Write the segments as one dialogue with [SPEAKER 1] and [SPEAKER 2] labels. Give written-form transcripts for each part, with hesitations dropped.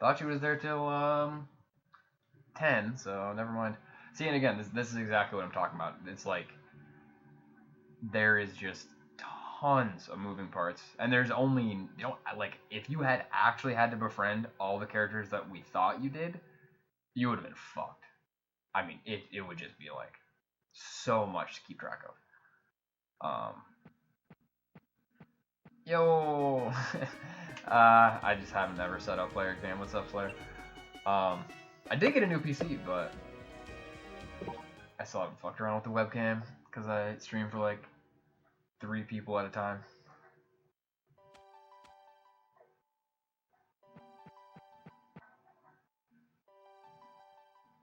[SPEAKER 1] Thought she was there till 10, so never mind. See, and again, this is exactly what I'm talking about. It's like there is just tons of moving parts, and there's only like if you had actually had to befriend all the characters that we thought you did, you would have been fucked. I mean, it would just be like so much to keep track of. Yo, I just haven't ever set up player game. What's up, Slayer? I did get a new PC, but I still haven't fucked around with the webcam because I stream for like 3 people at a time.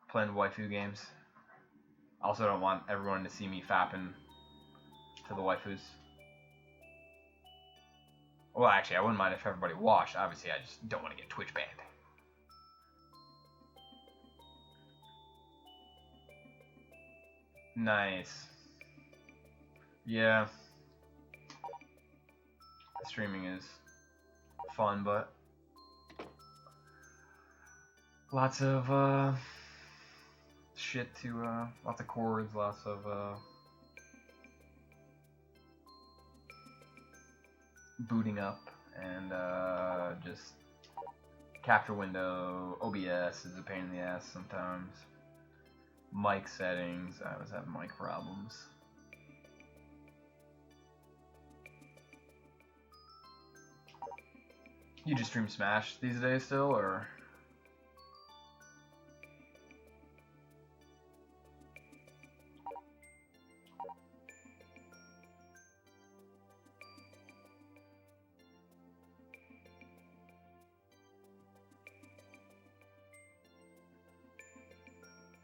[SPEAKER 1] Playing waifu games. Also don't want everyone to see me fapping to the waifus. Well, actually, I wouldn't mind if everybody watched. Obviously, I just don't want to get Twitch banned. Nice. Yeah. Streaming is fun, but lots of shit to lots of chords, lots of booting up, and just capture window. OBS is a pain in the ass sometimes. Mic settings, I always have mic problems. You just stream Smash these days still, or?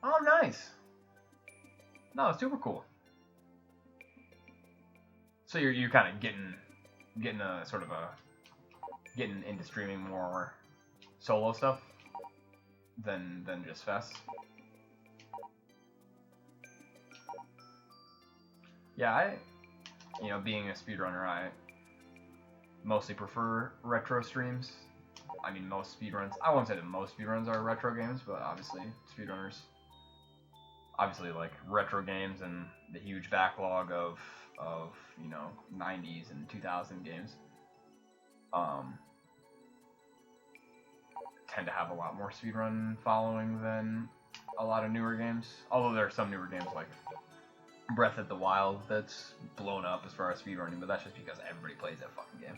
[SPEAKER 1] Oh, nice. No, it's super cool. So you're kind of getting a sort of a getting into streaming more solo stuff than just fests. Yeah, being a speedrunner, I mostly prefer retro streams. I mean, most speedruns, I won't say that most speedruns are retro games, but obviously speedrunners, like retro games and the huge backlog of 90s and 2000 games tend to have a lot more speedrun following than a lot of newer games. Although there are some newer games like Breath of the Wild that's blown up as far as speedrunning, but that's just because everybody plays that fucking game.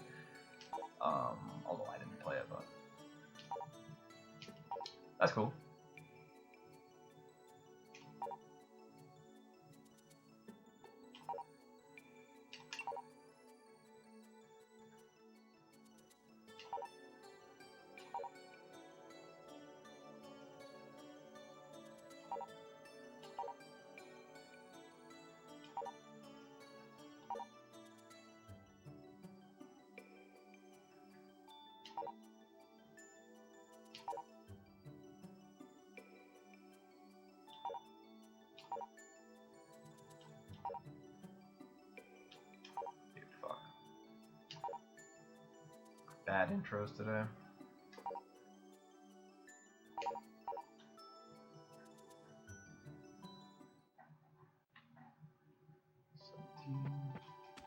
[SPEAKER 1] Although I didn't play it, but that's cool. Bad intros today.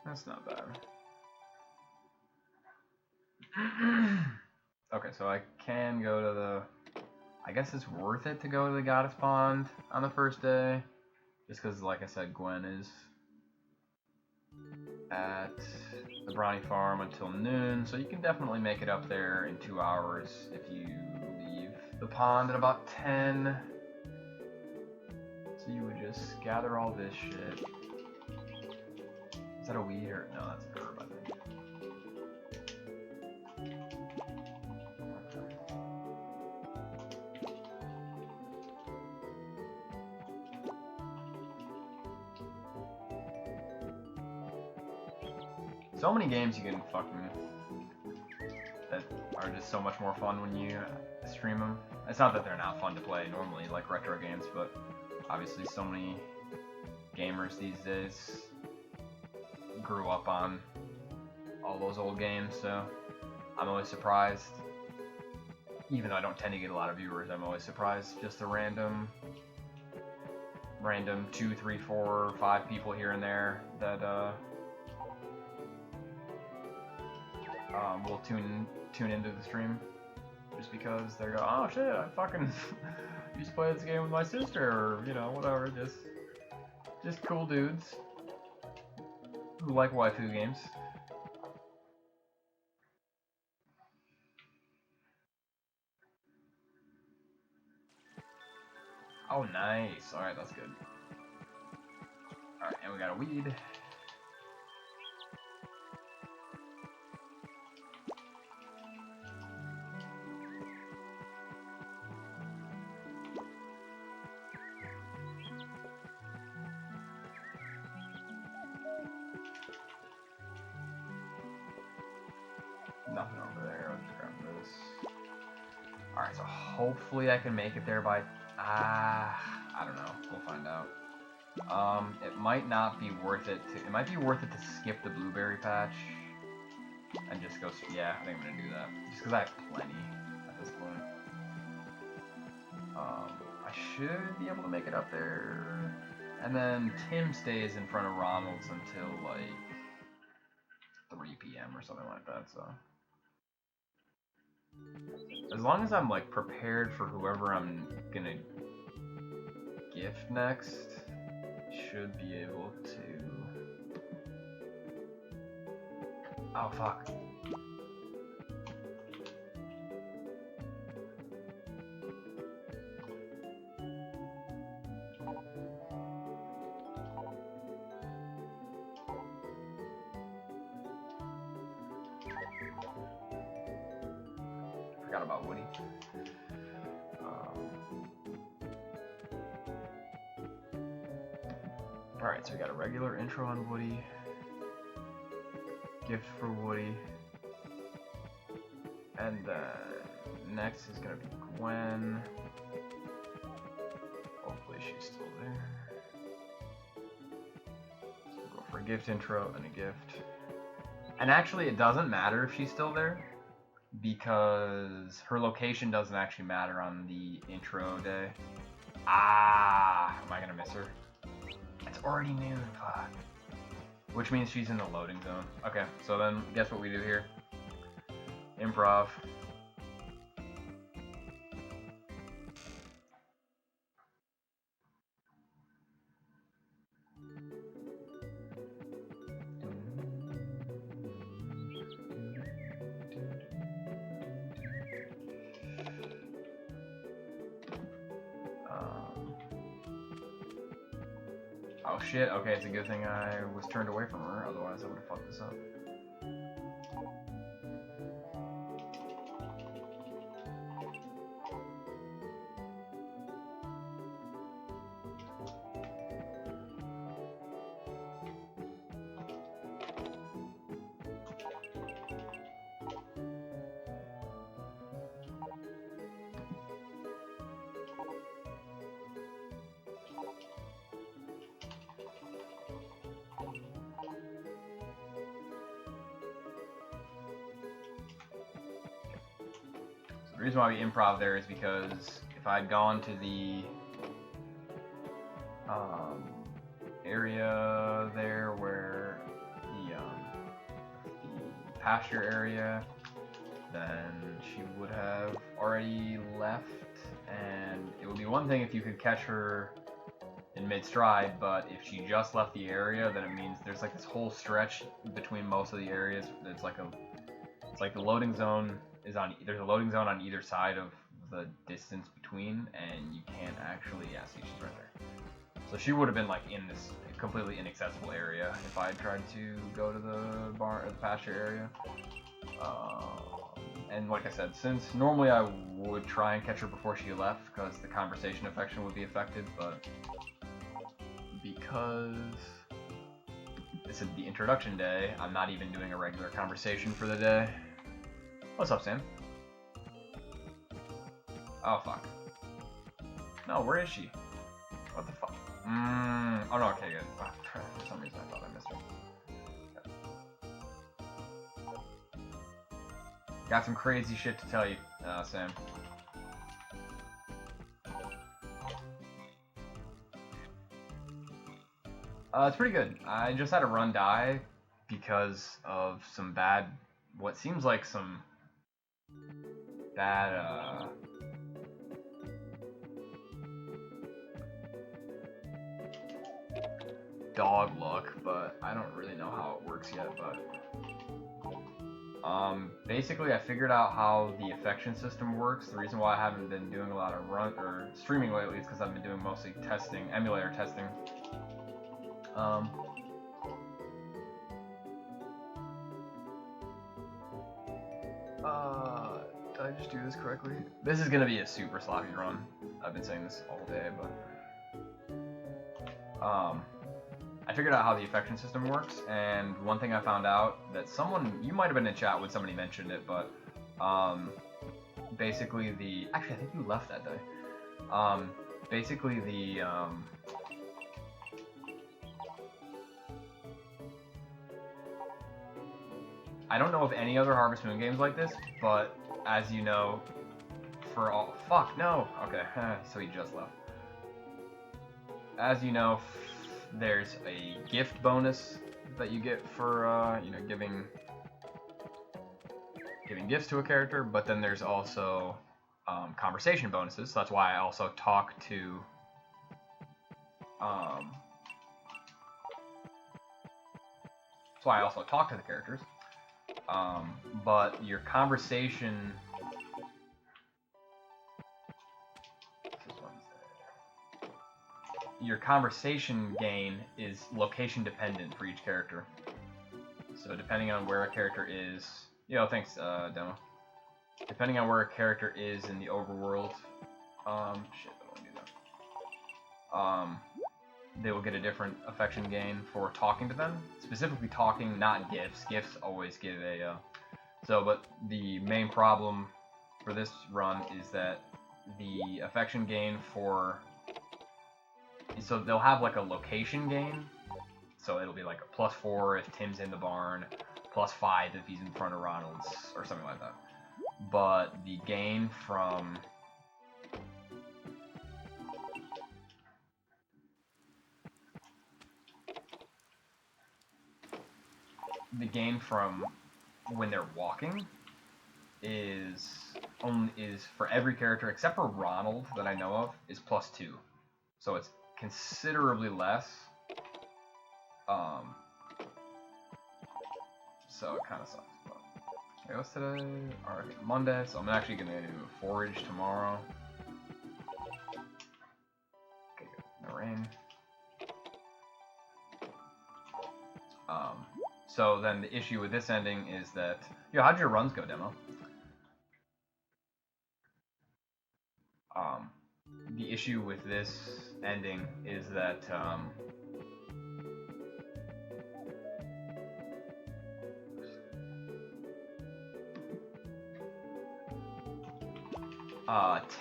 [SPEAKER 1] That's not bad. Okay, so I can go to the... I guess it's worth it to go to the Goddess Pond on the first day. Just because, like I said, Gwen is at the Brownie Farm until noon. So you can definitely make it up there in 2 hours if you leave the pond at about 10. So you would just gather all this shit. Is that a weed or... No, that's a herb, I think. So many games you can fucking... that are just so much more fun when you stream them. It's not that they're not fun to play normally, like retro games, but obviously so many gamers these days grew up on all those old games, so I'm always surprised Even though I don't tend to get a lot of viewers, I'm always surprised. Just a random 2, 3, 4, 5 people here and there that will tune into the stream just because they go, oh shit, I fucking used to play this game with my sister, or you know, whatever. Just cool dudes who like waifu games. Oh, nice. Alright, that's good. Alright, and we got a weed. Nothing over there. I'll just grab this. Alright, so hopefully I can make it there by... I don't know. We'll find out. It might not be worth it to... It might be worth it to skip the blueberry patch and just go... Yeah, I think I'm gonna do that. Just because I have plenty at this point. I should be able to make it up there. And then Tim stays in front of Ronald's until, like, 3 p.m. or something like that, so... As long as I'm, like, prepared for whoever I'm gonna gift next, should be able to... Oh, fuck. Forgot about Woody. Alright, so we got a regular intro on Woody. Gift for Woody. And then next is gonna be Gwen. Hopefully she's still there. So we'll go for a gift intro and a gift. And actually it doesn't matter if she's still there, because her location doesn't actually matter on the intro day. Am I gonna miss her? It's already noon, fuck. Which means she's in the loading zone. Okay, so then guess what we do here? Improv. Oh shit, okay, it's a good thing I was turned away from her, otherwise I would have fucked this up. The reason why we improv there is because if I'd gone to the area there where the pasture area, then she would have already left, and it would be one thing if you could catch her in mid-stride, but if she just left the area, then it means there's like this whole stretch between most of the areas. It's like the loading zone is on, there's a loading zone on either side of the distance between, and you can't actually, yeah, see, she's right there. So she would have been like in this completely inaccessible area if I tried to go to the barn or the pasture area. And like I said, since normally I would try and catch her before she left because the conversation affection would be affected, but because this is the introduction day, I'm not even doing a regular conversation for the day. What's up, Sam? Oh, fuck. No, where is she? What the fuck? Oh, no, okay, good. Oh, for some reason I thought I missed her. Got some crazy shit to tell you, Sam. It's pretty good. I just had a run die because of some bad, what seems like some bad, dog luck, but I don't really know how it works yet, but basically I figured out how the affection system works. The reason why I haven't been doing a lot of run or streaming lately is because I've been doing mostly testing, emulator testing. Did I just do this correctly? This is gonna be a super sloppy run. I've been saying this all day, but I figured out how the affection system works, and one thing I found out that you might have been in chat when somebody mentioned it, but basically actually I think you left that day. Basically I don't know of any other Harvest Moon games like this, but as you know, fuck, no! Okay, so he just left. As you know, there's a gift bonus that you get for, giving gifts to a character, but then there's also conversation bonuses, so that's why I also talk to the characters. But your conversation gain is location dependent for each character. So depending on where a character is, thanks, Demo. Depending on where a character is in the overworld, I don't want to do that. They will get a different affection gain for talking to them. Specifically talking, not gifts. Gifts always give a, but the main problem for this run is that the affection gain so they'll have like a location gain. So it'll be like a +4 if Tim's in the barn, +5 if he's in front of Ronald's, or something like that. But the gain from when they're walking is for every character except for Ronald that I know of is +2. So it's considerably less. So it kind of sucks. But okay, what's today? Alright, Monday. So I'm actually gonna forage tomorrow. Okay, good. No rain. So then the issue with this ending is that, how'd your runs go, Demo? The issue with this ending is that,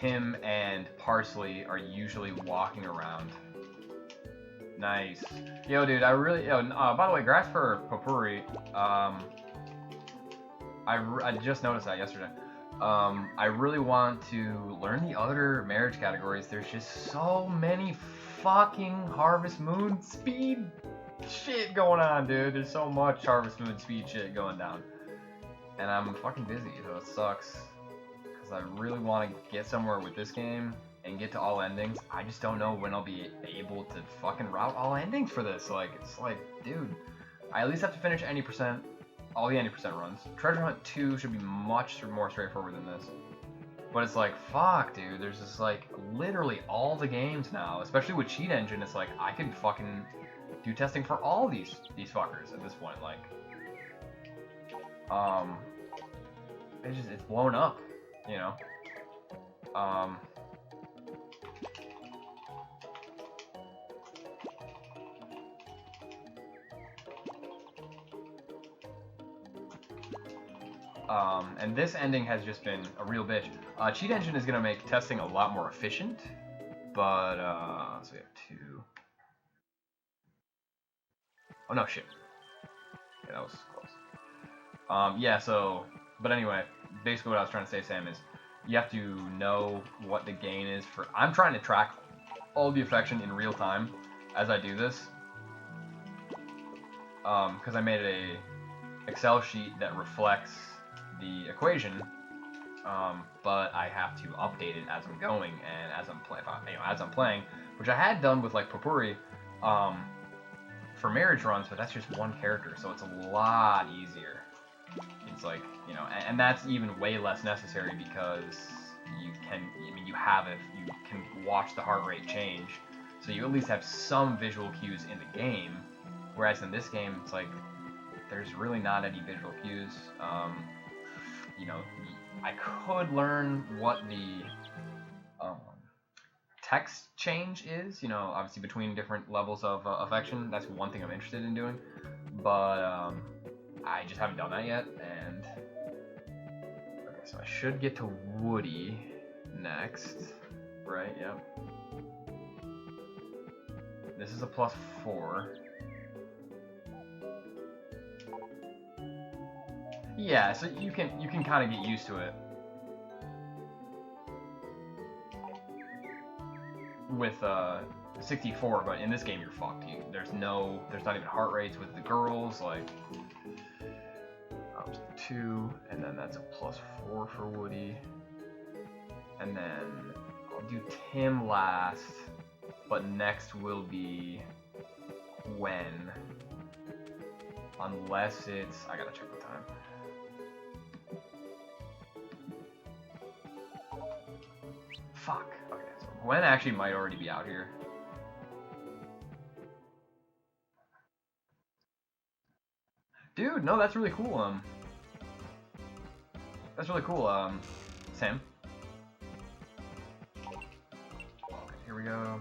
[SPEAKER 1] Tim and Parsley are usually walking around. Nice. Yo, dude, by the way, grass for Popuri, I just noticed that yesterday. I really want to learn the other marriage categories. There's just so many fucking Harvest Moon speed shit going on, dude. There's so much Harvest Moon speed shit going down. And I'm fucking busy, so it sucks. Because I really want to get somewhere with this game and get to all endings. I just don't know when I'll be able to fucking route all endings for this. Like, it's like, dude, I at least have to finish any percent. All the 90% runs. Treasure Hunt 2 should be much more straightforward than this. But it's like, fuck, dude, there's just like literally all the games now, especially with Cheat Engine, it's like I could fucking do testing for all these fuckers at this point, like it's blown up, and this ending has just been a real bitch. Cheat Engine is gonna make testing a lot more efficient, but so we have 2. Oh no, shit. Okay, that was close. Yeah. So, but anyway, basically what I was trying to say, Sam, is you have to know what the gain is for. I'm trying to track all the affection in real time as I do this, because I made a Excel sheet that reflects the equation, but I have to update it as I'm going and as I'm playing, which I had done with like Popuri, for marriage runs, but that's just one character, so it's a lot easier. It's like, you know, and that's even way less necessary because you can watch the heart rate change, so you at least have some visual cues in the game. Whereas in this game, it's like there's really not any visual cues. You know, I could learn what the text change is, you know, obviously between different levels of affection. That's one thing I'm interested in doing, but I just haven't done that yet. And okay, so I should get to Woody next, right? Yep. This is a +4. Yeah, so you can kind of get used to it with 64, but in this game you're fucked. There's not even heart rates with the girls, like 2, and then that's a +4 for Woody, and then I'll do Tim last, but next will be Gwen, unless it's, I gotta check the time. Fuck. Okay, so Gwen actually might already be out here. Dude, no, that's really cool. That's really cool. Sam. Okay, here we go.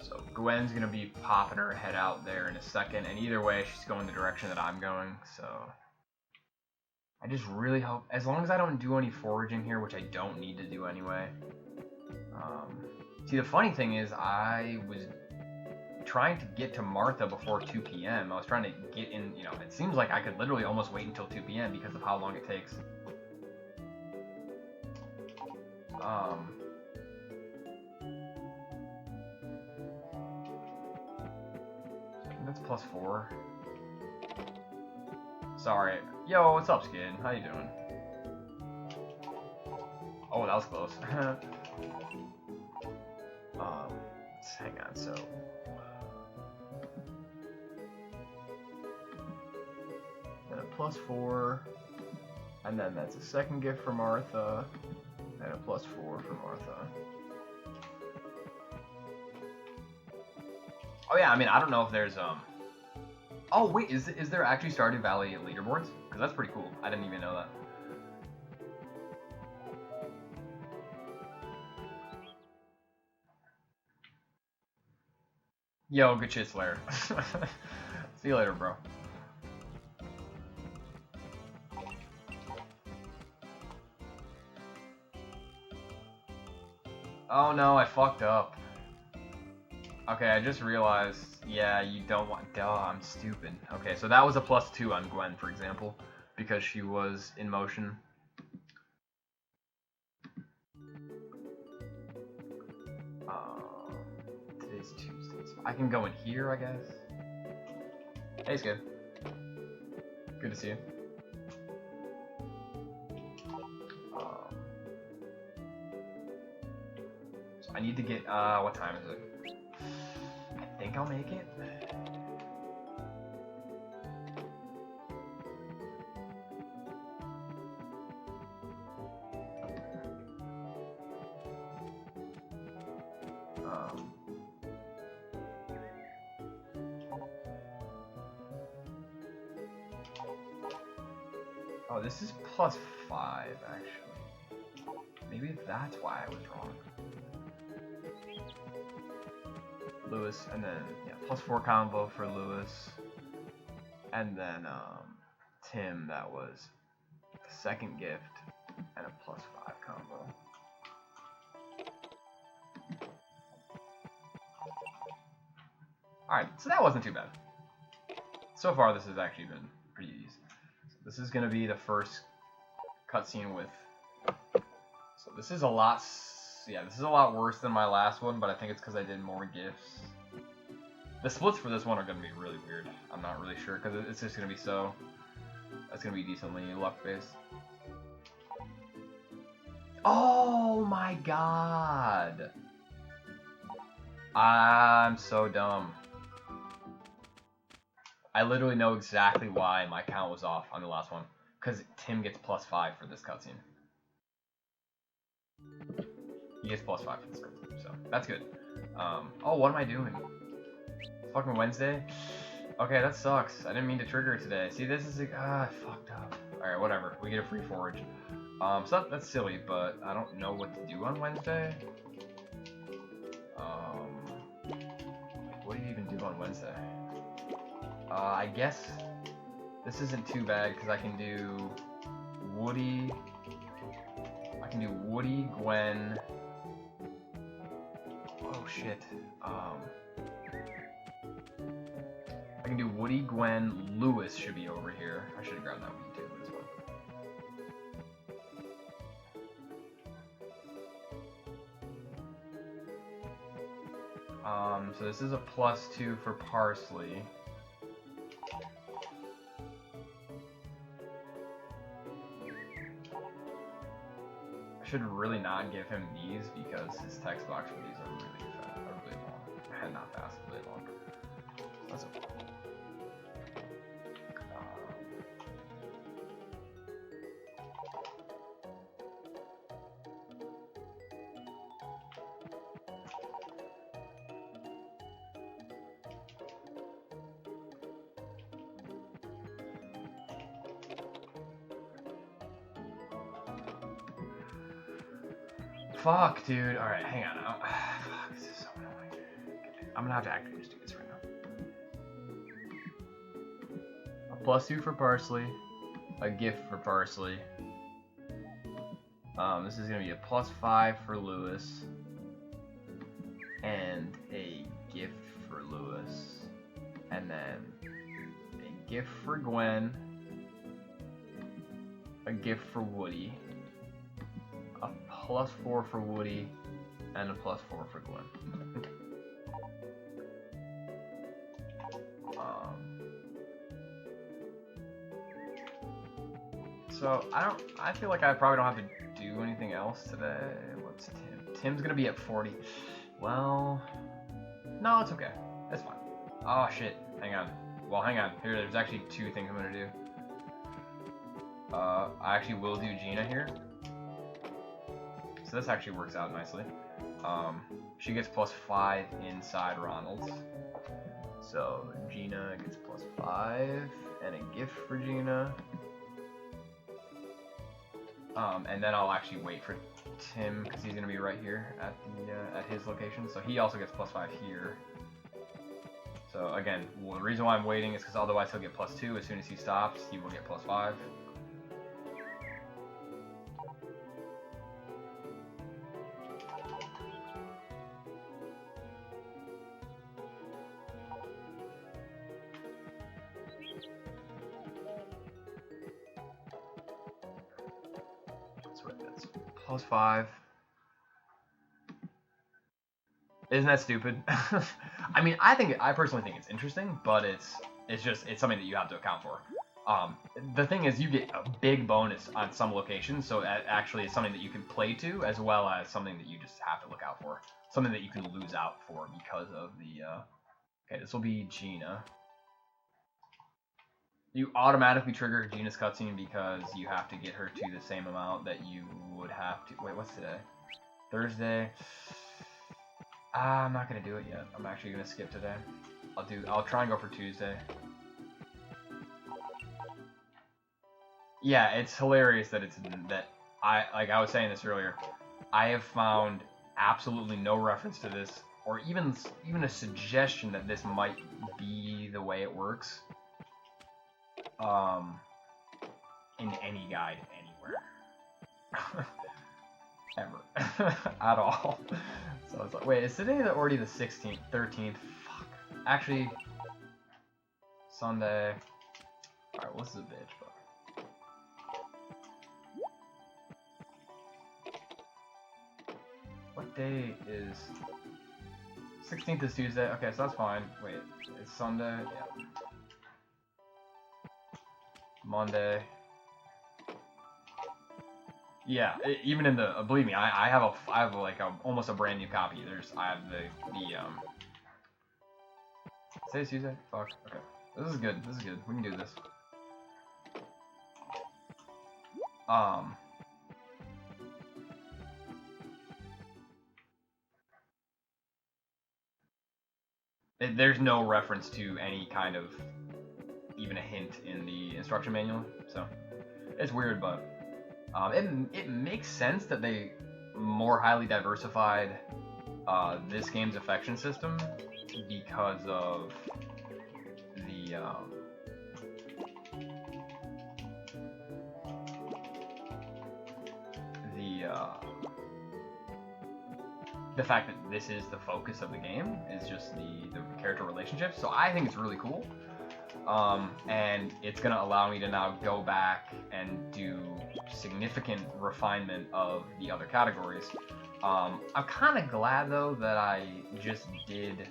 [SPEAKER 1] So Gwen's gonna be popping her head out there in a second, and either way, she's going the direction that I'm going, so I just really hope, as long as I don't do any foraging here, which I don't need to do anyway. See, the funny thing is, I was trying to get to Martha before 2 p.m. I was trying to get in, you know, it seems like I could literally almost wait until 2 p.m. because of how long it takes. That's +4. Sorry. Yo, what's up, Skid? How you doing? Oh, that was close. Hang on, so... And a +4. And then that's a second gift for Martha. And a +4 for Martha. Oh yeah, I mean, I don't know if there's oh wait, is there actually Stardew Valley leaderboards? Because that's pretty cool. I didn't even know that. Yo, good shit, Slayer. See you later, bro. Oh no, I fucked up. Okay, I just realized, yeah, you don't want, duh, I'm stupid. Okay, so that was a +2 on Gwen, for example, because she was in motion. Today's Tuesday, so I can go in here, I guess. Hey, Skid. Good to see you. So I need to get, what time is it? I think I'll make it. Oh, this is +5, actually. Maybe that's why I was wrong. Lewis, and then, yeah, +4 combo for Lewis. And then, Tim, that was the second gift, and a +5 combo. Alright, so that wasn't too bad. So far, this has actually been pretty easy. So this is going to be the first cutscene with... So this is a lot... Yeah, this is a lot worse than my last one, but I think it's because I did more gifts. The splits for this one are going to be really weird. I'm not really sure, because it's just going to be so... That's going to be decently luck-based. Oh my god! I'm so dumb. I literally know exactly why my count was off on the last one. Because Tim gets +5 for this cutscene. He gets +5 for this cutscene, so that's good. Oh, what am I doing? It's fucking Wednesday? Okay, that sucks. I didn't mean to trigger it today. See, this is I fucked up. Alright, whatever. We get a free forage. So that's silly, but I don't know what to do on Wednesday. What do you even do on Wednesday? I guess this isn't too bad because I can do Woody. I can do Woody, Gwen. Oh shit. I can do Woody, Gwen, Lewis should be over here. I should have grabbed that one too as well. So this is a +2 for Parsley. I should really not give him these because his text box for these are really fast, or really long. Not fast, really long. That's okay. Fuck, dude. Alright, hang on. Fuck, this is so annoying. I'm gonna have to actually just do this right now. A +2 for Parsley. A gift for Parsley. This is gonna be a +5 for Lewis. And a gift for Lewis. And then a gift for Gwen. A gift for Woody. A +4 for Woody, and a +4 for Gwen. So I feel like I probably don't have to do anything else today. What's Tim? Tim's gonna be at 40. Well, no, it's okay. That's fine. Oh shit. Hang on. Well, hang on. Here, there's actually 2 things I'm gonna do. I actually will do Gina here. So this actually works out nicely. She gets +5 inside Ronald's. So Gina gets +5 and a gift for Gina. And then I'll actually wait for Tim because he's gonna be right here at the at his location. So he also gets +5 here. So again, well, the reason why I'm waiting is because otherwise he'll get +2 as soon as he stops. He will get +5. That's +5. Isn't that stupid? I mean, I personally think it's interesting, but it's something that you have to account for. The thing is, you get a big bonus on some locations, so that actually is something that you can play to, as well as something that you just have to look out for. Something that you can lose out for because of the, okay, this will be Gina. You automatically trigger Gina's cutscene because you have to get her to the same amount that you would have to, wait, what's today? Thursday? I'm not gonna do it yet. I'm actually gonna skip today. I'll try and go for Tuesday. Yeah, it's hilarious that like I was saying this earlier, I have found absolutely no reference to this, or even a suggestion that this might be the way it works, in any guide anywhere. Ever. At all. So it's like, wait, is today already the 16th, 13th? Fuck. actually, Sunday. Alright, what's the bitch? What day is... 16th is Tuesday. Okay, so that's fine. Wait, it's Sunday. Yeah. Monday. Yeah, even in the believe me, I have like almost a brand new copy. I have the say it's Tuesday. Fuck. Okay, this is good. This is good. We can do this. There's no reference to any kind of even a hint in the instruction manual, so it's weird, but it makes sense that they more highly diversified this game's affection system because of the fact that this is the focus of the game is just the character relationships. So I think it's really cool. And it's going to allow me to now go back and do significant refinement of the other categories. I'm kind of glad, though, that I just did,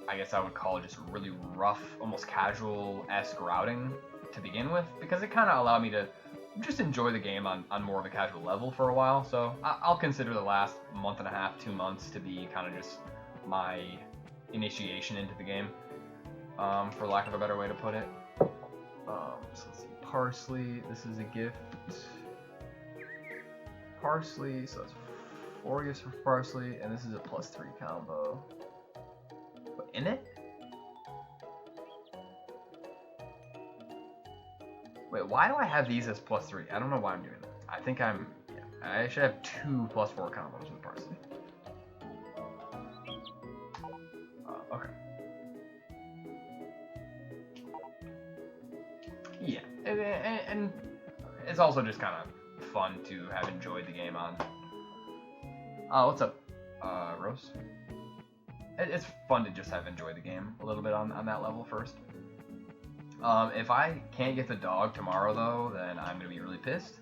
[SPEAKER 1] I guess I would call it just really rough, almost casual-esque routing to begin with, because it kind of allowed me to just enjoy the game on more of a casual level for a while. So I'll consider the last month and a half, 2 months to be kind of just my initiation into the game. For lack of a better way to put it. So let's see, Parsley, this is a gift. Parsley, so that's 4 gifts for Parsley, and this is a +3 combo. What, in it? Wait, why do I have these as +3? I don't know why I'm doing that. I think I should have 2 +4 combos with Parsley. Okay. Yeah, and it's also just kind of fun to have enjoyed the game on. What's up, Rose? It's fun to just have enjoyed the game a little bit on that level first. If I can't get the dog tomorrow, though, then I'm going to be really pissed,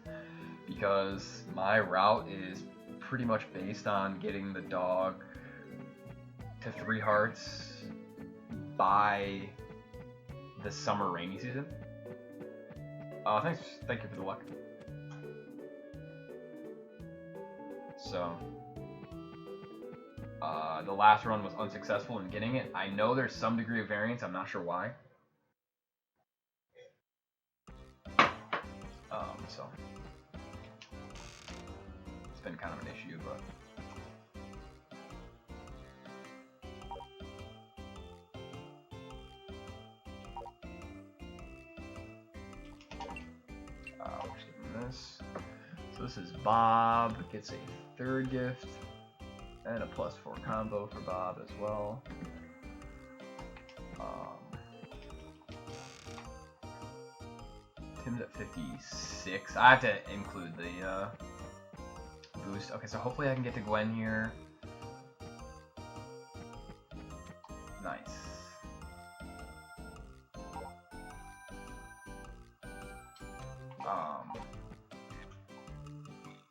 [SPEAKER 1] because my route is pretty much based on getting the dog to 3 hearts by the summer rainy season. Thank you for the luck. So, the last run was unsuccessful in getting it. I know there's some degree of variance, I'm not sure why. So it's been kind of an issue, but we're skipping this. So this is Bob, gets a 3rd gift and a +4 combo for Bob as well. Tim's at 56. I have to include the boost. Okay, so hopefully I can get to Gwen here. Nice.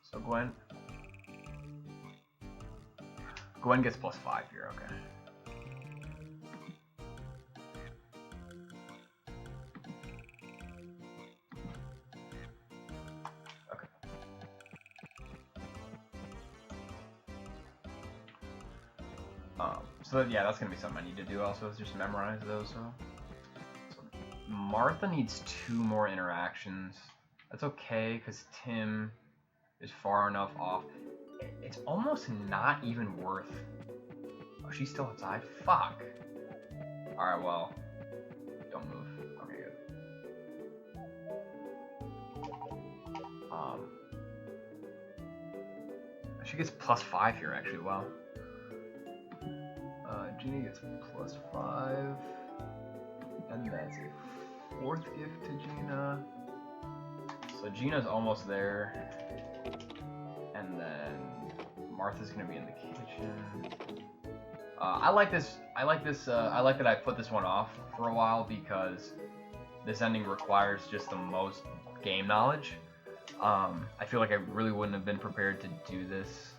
[SPEAKER 1] So Gwen gets +5 here. Okay. So yeah, that's gonna be something I need to do also, is just memorize those. So Martha needs 2 more interactions. That's okay, because Tim is far enough off. It's almost not even worth... Oh, she's still outside? Fuck. Alright, well, don't move. Okay, good. She gets +5 here, actually. Wow. Gina gets +5, and that's a 4th gift to Gina. So Gina's almost there, and then Martha's gonna be in the kitchen. I like this. I like this. I like that I put this one off for a while because this ending requires just the most game knowledge. I feel like I really wouldn't have been prepared to do this.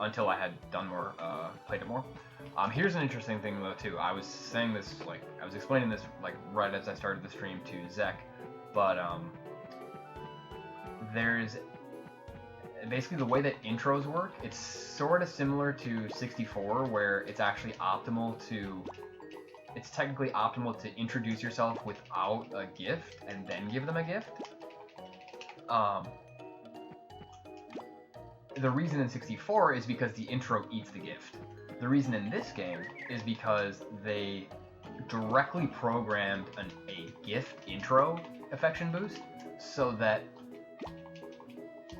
[SPEAKER 1] Until I had done more, played it more. Here's an interesting thing though too. I was saying this, like, I was explaining this like right as I started the stream to Zek, but there's basically the way that intros work. It's sort of similar to 64, where it's actually optimal to. It's technically optimal to introduce yourself without a gift and then give them a gift. The reason in 64 is because the intro eats the gift. The reason in this game is because they directly programmed a gift intro affection boost, so that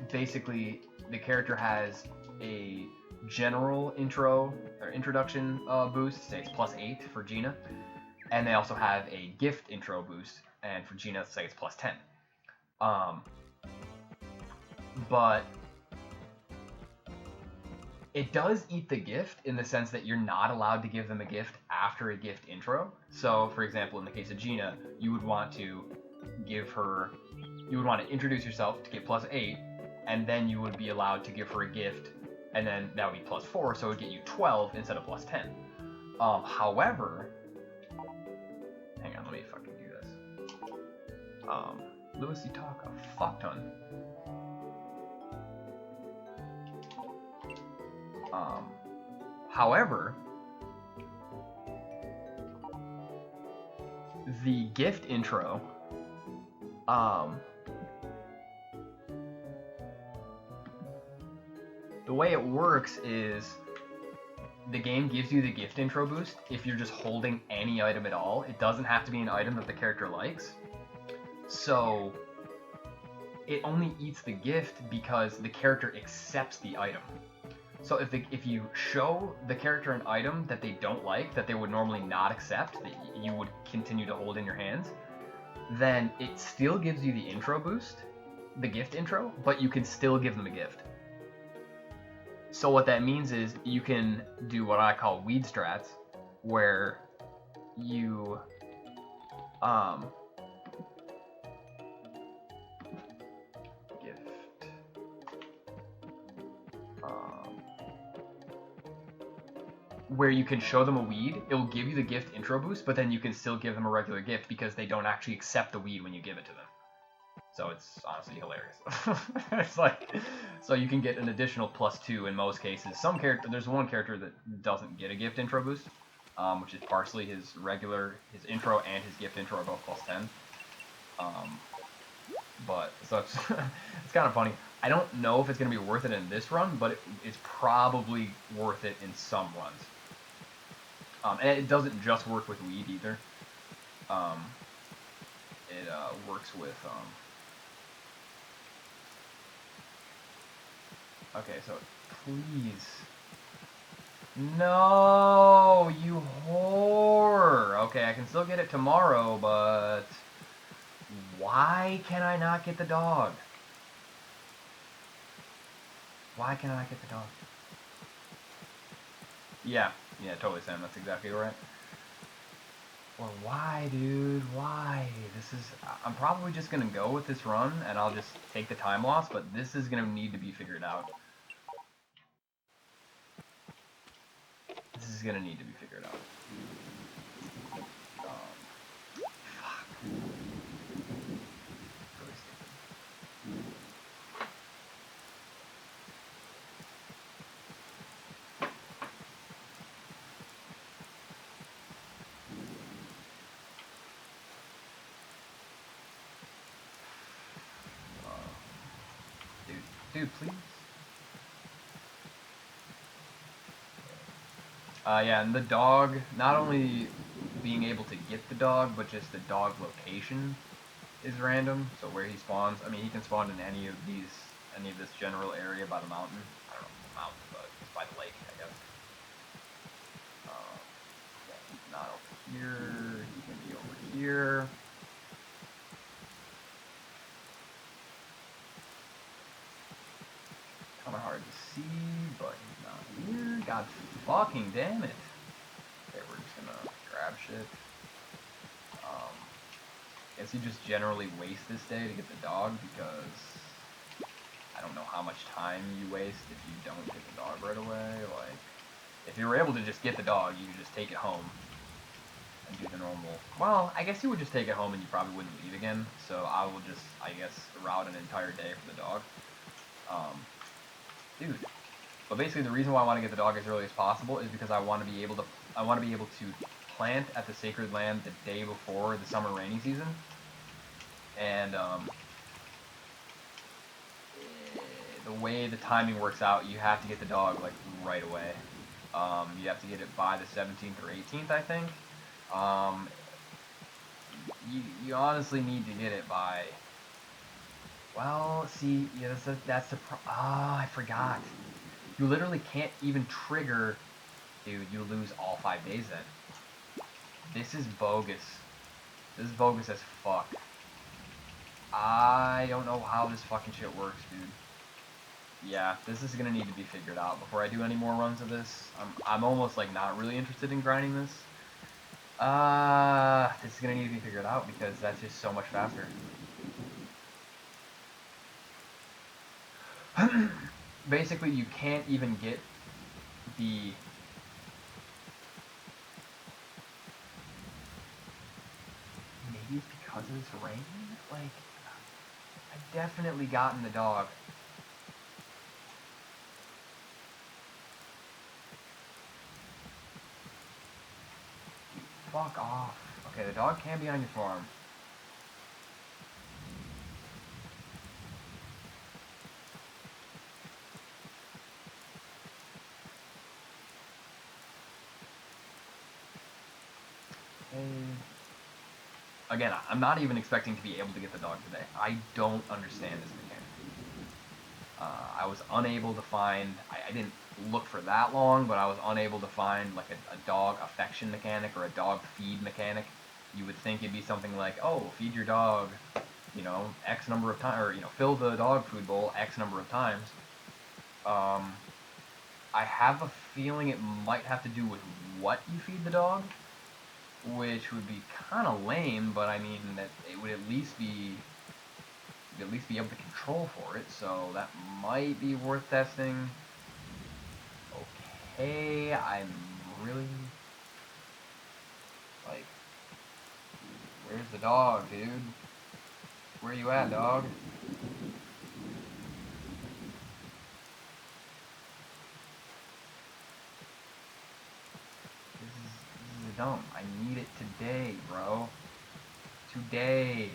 [SPEAKER 1] basically the character has a general intro or introduction boost, say it's +8 for Gina, and they also have a gift intro boost, and for Gina, say it's +10. But it does eat the gift in the sense that you're not allowed to give them a gift after a gift intro. So, for example, in the case of Gina, you would want to introduce yourself to get +8, and then you would be allowed to give her a gift, and then that would be +4, so it would get you 12 instead of +10. However, hang on, let me fucking do this. Lewis, you talk a fuck ton. However, the gift intro, the way it works is the game gives you the gift intro boost if you're just holding any item at all. It doesn't have to be an item that the character likes. So it only eats the gift because the character accepts the item. So if you show the character an item that they don't like, that they would normally not accept, that you would continue to hold in your hands, then it still gives you the intro boost, the gift intro, but you can still give them a gift. So what that means is you can do what I call weed strats, where you where you can show them a weed, it will give you the gift intro boost, but then you can still give them a regular gift because they don't actually accept the weed when you give it to them. So it's honestly hilarious. It's like, so you can get an additional +2 in most cases. There's one character that doesn't get a gift intro boost, which is partially his intro and his gift intro are both +10. But so it's it's kind of funny. I don't know if it's gonna be worth it in this run, but it's probably worth it in some runs. And it doesn't just work with weed either. It works with okay, so please. No, you whore. Okay, I can still get it tomorrow, but why can I not get the dog? Why can I not get the dog? Yeah, totally, Sam. That's exactly right. Well, why, dude? Why? I'm probably just gonna go with this run, and I'll just take the time loss, but this is gonna need to be figured out. This is gonna need to be figured out. Fuck. Dude, please. Yeah, and the dog, not only being able to get the dog, but just the dog location is random. So where he spawns, I mean, he can spawn in any of this general area by the mountain. I don't know if it's a mountain, but it's by the lake, I guess. Yeah, he's not over here. He can be over here. God fucking damn it. Okay, we're just gonna grab shit. I guess you just generally waste this day to get the dog because I don't know how much time you waste if you don't get the dog right away. Like, if you were able to just get the dog, you could just take it home and do the normal. Well, I guess you would just take it home and you probably wouldn't leave again. So I will just, I guess, route an entire day for the dog. Dude. But basically, the reason why I want to get the dog as early as possible is because I want to be able to plant at the sacred land the day before the summer rainy season. And the way the timing works out, you have to get the dog like right away. You have to get it by the 17th or 18th, I think. You honestly need to get it by. Well, see, yeah, that's the I forgot. You literally can't even trigger. Dude, you lose all 5 days then. This is bogus. This is bogus as fuck. I don't know how this fucking shit works, dude. Yeah, this is gonna need to be figured out before I do any more runs of this. I'm almost like not really interested in grinding this. This is gonna need to be figured out because that's just so much faster. Basically, you can't even get the... Maybe it's because it's rain? Like, I've definitely gotten the dog. Fuck off. Okay, the dog can be on your farm. Again, I'm not even expecting to be able to get the dog today. I don't understand this mechanic. I was unable to find... I didn't look for that long, but I was unable to find like a dog affection mechanic or a dog feed mechanic. You would think it'd be something like, oh, feed your dog, you know, X number of times, or, you know, fill the dog food bowl X number of times. I have a feeling it might have to do with what you feed the dog, which would be kind of lame, but I mean that it would at least be able to control for it, so that might be worth testing. Okay, I'm really like, where's the dog, dude? Where you at, dog? This is dumb. I need it today, bro. Today.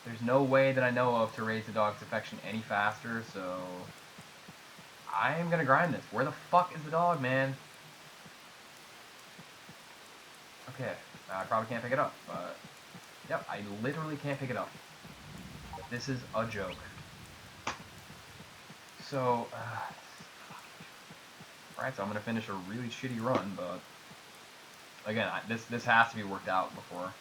[SPEAKER 1] There's no way that I know of to raise the dog's affection any faster, so I am gonna grind this. Where the fuck is the dog, man? Okay, I probably can't pick it up, but yep, I literally can't pick it up. This is a joke. So, alright, so I'm gonna finish a really shitty run, but again, this has to be worked out before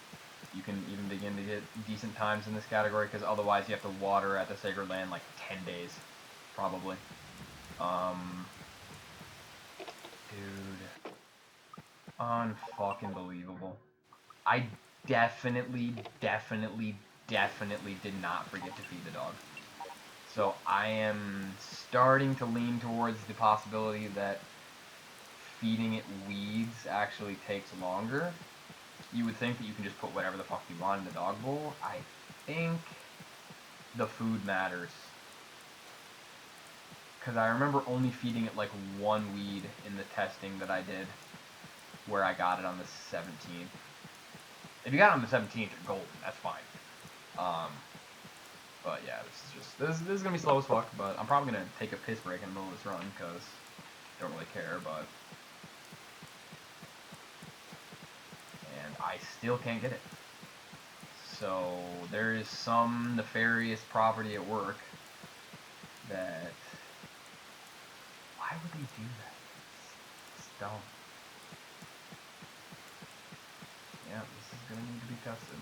[SPEAKER 1] you can even begin to get decent times in this category, because otherwise you have to water at the Sacred Land like 10 days, probably. Dude. Unfucking believable. I definitely did not forget to feed the dog. So I am starting to lean towards the possibility that feeding it weeds actually takes longer. You would think that you can just put whatever the fuck you want in the dog bowl. I think the food matters. Because I remember only feeding it like one weed in the testing that I did, where I got it on the 17th. If you got it on the 17th, you're golden. That's fine. But yeah, this is gonna be slow as fuck. But I'm probably gonna take a piss break in the middle of this run because I don't really care. But I still can't get it. So there is some nefarious property at work that... Why would they do that? It's dumb. Yeah, this is gonna need to be tested.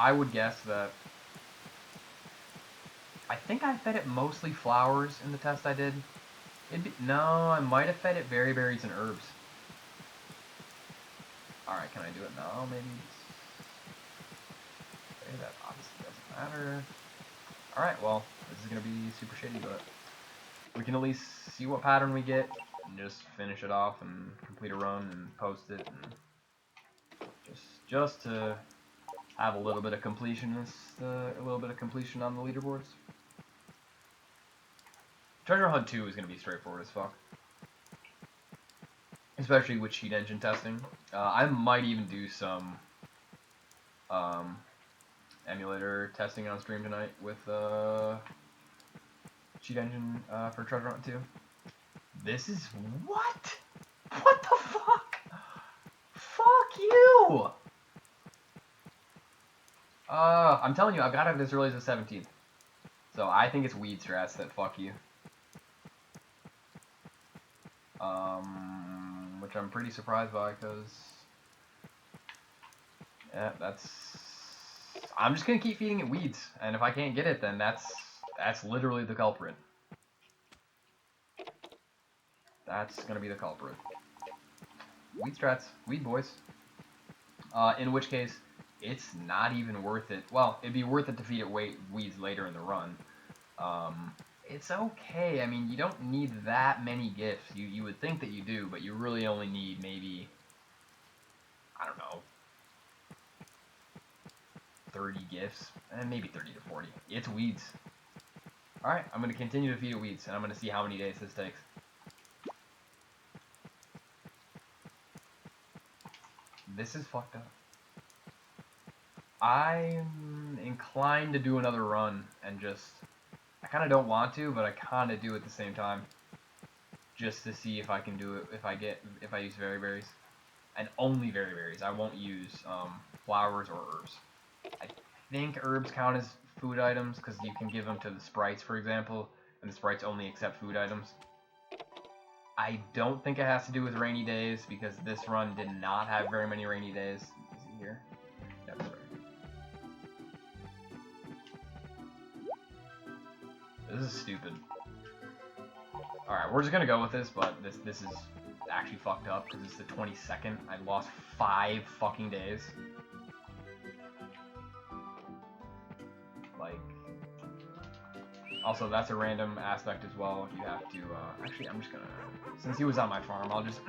[SPEAKER 1] I would guess that... I think I fed it mostly flowers in the test I did. No, I might have fed it berries and herbs. Alright, can I do it now? Maybe. Okay, that obviously doesn't matter. Alright, well, this is going to be super shitty, but we can at least see what pattern we get and just finish it off and complete a run and post it, and just to have a little bit of completion on the leaderboards. Treasure Hunt II is going to be straightforward as fuck, especially with cheat engine testing. I might even do some emulator testing on stream tonight with cheat engine for Treasure Hunt II. This is what? What the fuck? Fuck you! I'm telling you, I've got it as early as the 17th. So I think it's weed strats that fuck you. Which I'm pretty surprised by, because... yeah, that's... I'm just gonna keep feeding it weeds, and if I can't get it, then that's literally the culprit. That's gonna be the culprit. Weed strats. Weed boys. In which case, it's not even worth it. Well, it'd be worth it to feed it weeds later in the run. It's okay. I mean, you don't need that many gifts. You would think that you do, but you really only need maybe, I don't know, 30 gifts, and maybe 30 to 40. It's weeds. Alright, I'm going to continue to feed it weeds, and I'm going to see how many days this takes. This is fucked up. I'm inclined to do another run, and just... I kind of don't want to, but I kind of do at the same time. Just to see if I can do it, if I use berries. And only berries. I won't use flowers or herbs. I think herbs count as food items, because you can give them to the sprites, for example, and the sprites only accept food items. I don't think it has to do with rainy days, because this run did not have very many rainy days. Is it here? Yep, right. This is stupid. Alright, we're just gonna go with this, but this is actually fucked up, because it's the 22nd. I lost 5 fucking days. Like... Also, that's a random aspect as well. You have to, actually, I'm just gonna... Since he was on my farm, I'll just...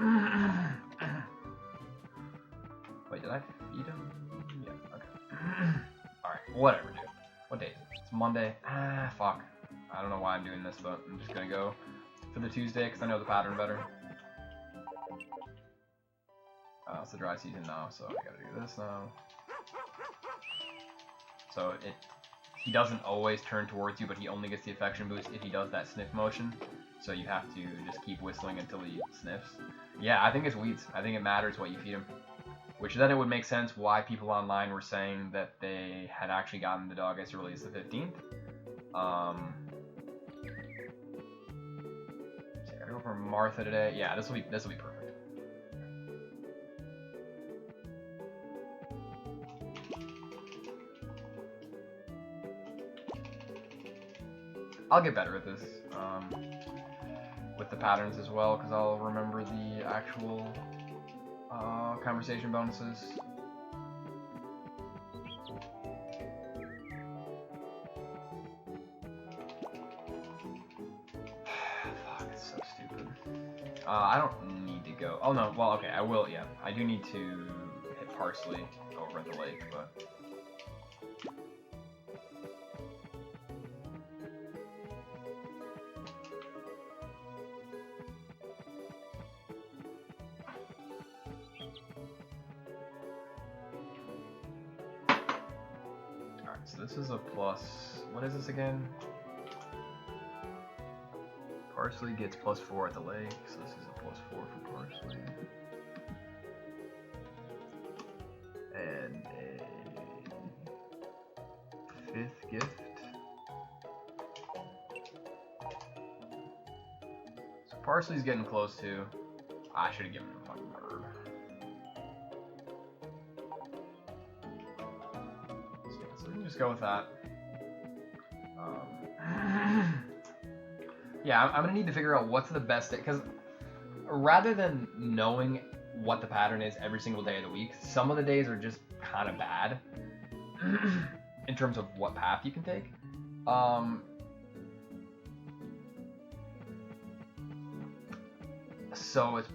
[SPEAKER 1] Wait, did I feed him? Yeah, okay. Alright, whatever, dude. What day is it? It's Monday. Ah, fuck. I don't know why I'm doing this, but I'm just gonna go for the Tuesday, because I know the pattern better. It's the dry season now, so I gotta do this now. So he doesn't always turn towards you, but he only gets the affection boost if he does that sniff motion. So you have to just keep whistling until he sniffs. Yeah, I think it's weeds. I think it matters what you feed him. Which then it would make sense why people online were saying that they had actually gotten the dog as early as the 15th. So I gotta go for Martha today. Yeah, this will be perfect. I'll get better at this, with the patterns as well, because I'll remember the actual conversation bonuses. Fuck, it's so stupid. I don't need to go. Oh no, well, okay, I will, yeah. I do need to hit parsley over at the lake, but... So this is a plus, what is this again? Parsley gets +4 at the lake, so this is a +4 for parsley. And a 5th gift. So parsley's getting close to, I should have given him a fucking herb. just go with that. Yeah, I'm gonna need to figure out what's the best day, because rather than knowing what the pattern is every single day of the week, some of the days are just kind of bad in terms of what path you can take. So it's,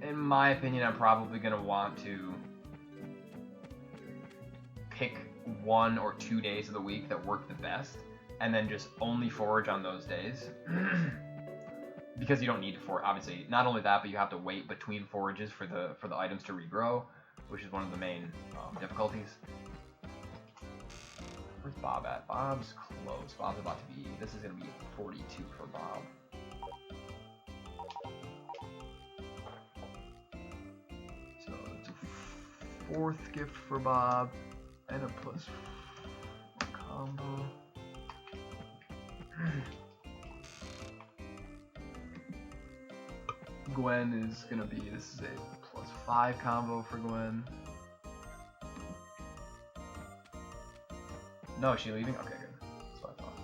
[SPEAKER 1] in my opinion, I'm probably gonna want to pick 1 or 2 days of the week that work the best, and then just only forage on those days. Because you don't need to forage, obviously. Not only that, but you have to wait between forages for the items to regrow, which is one of the main difficulties. Where's Bob at? Bob's close. Bob's about to be. This is gonna be 42 for Bob. So it's a 4th gift for Bob and a plus combo. Gwen is gonna be, this is a +5 combo for Gwen. No, is she leaving? Okay, good. That's what I thought.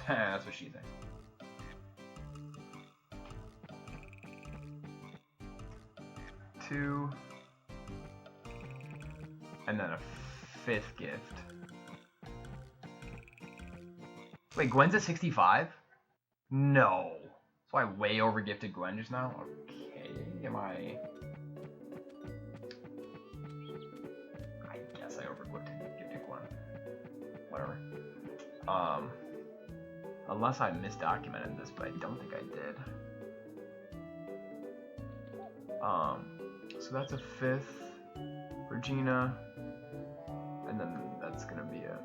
[SPEAKER 1] That's what she thinks. Two. And then a 5th gift. Wait, Gwen's at 65? No. So I way over gifted Gwen just now? Okay, am I guess I over gifted Gwen. Whatever. Unless I misdocumented this, but I don't think I did. So that's a 5th. Regina, and then that's gonna be a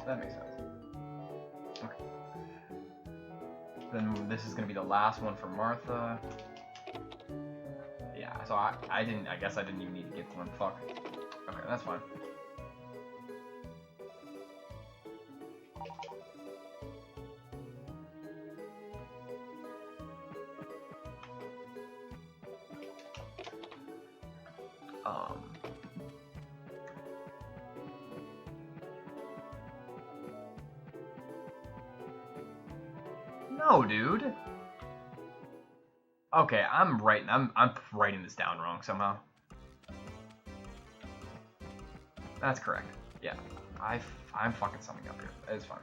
[SPEAKER 1] that makes sense. Okay. Then this is gonna be the last one for Martha. Yeah, so I guess I didn't even need to get one. Fuck. Okay, that's fine. No, dude. Okay, I'm writing this down wrong somehow. That's correct. Yeah, I'm fucking something up here. It's fine.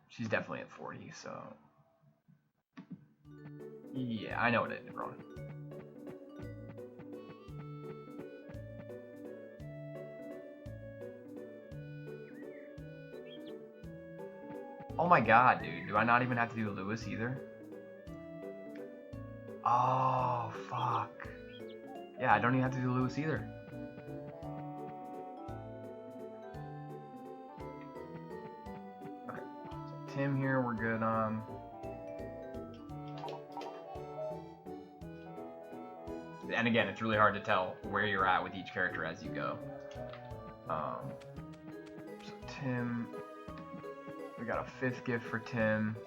[SPEAKER 1] She's definitely at 40, so yeah, I know what I did wrong. Oh my god, dude. Do I not even have to do Lewis either? Oh, fuck. Yeah, I don't even have to do Lewis either. Okay. So Tim here, we're good on. And again, it's really hard to tell where you're at with each character as you go. So Tim... We got a 5th gift for Tim,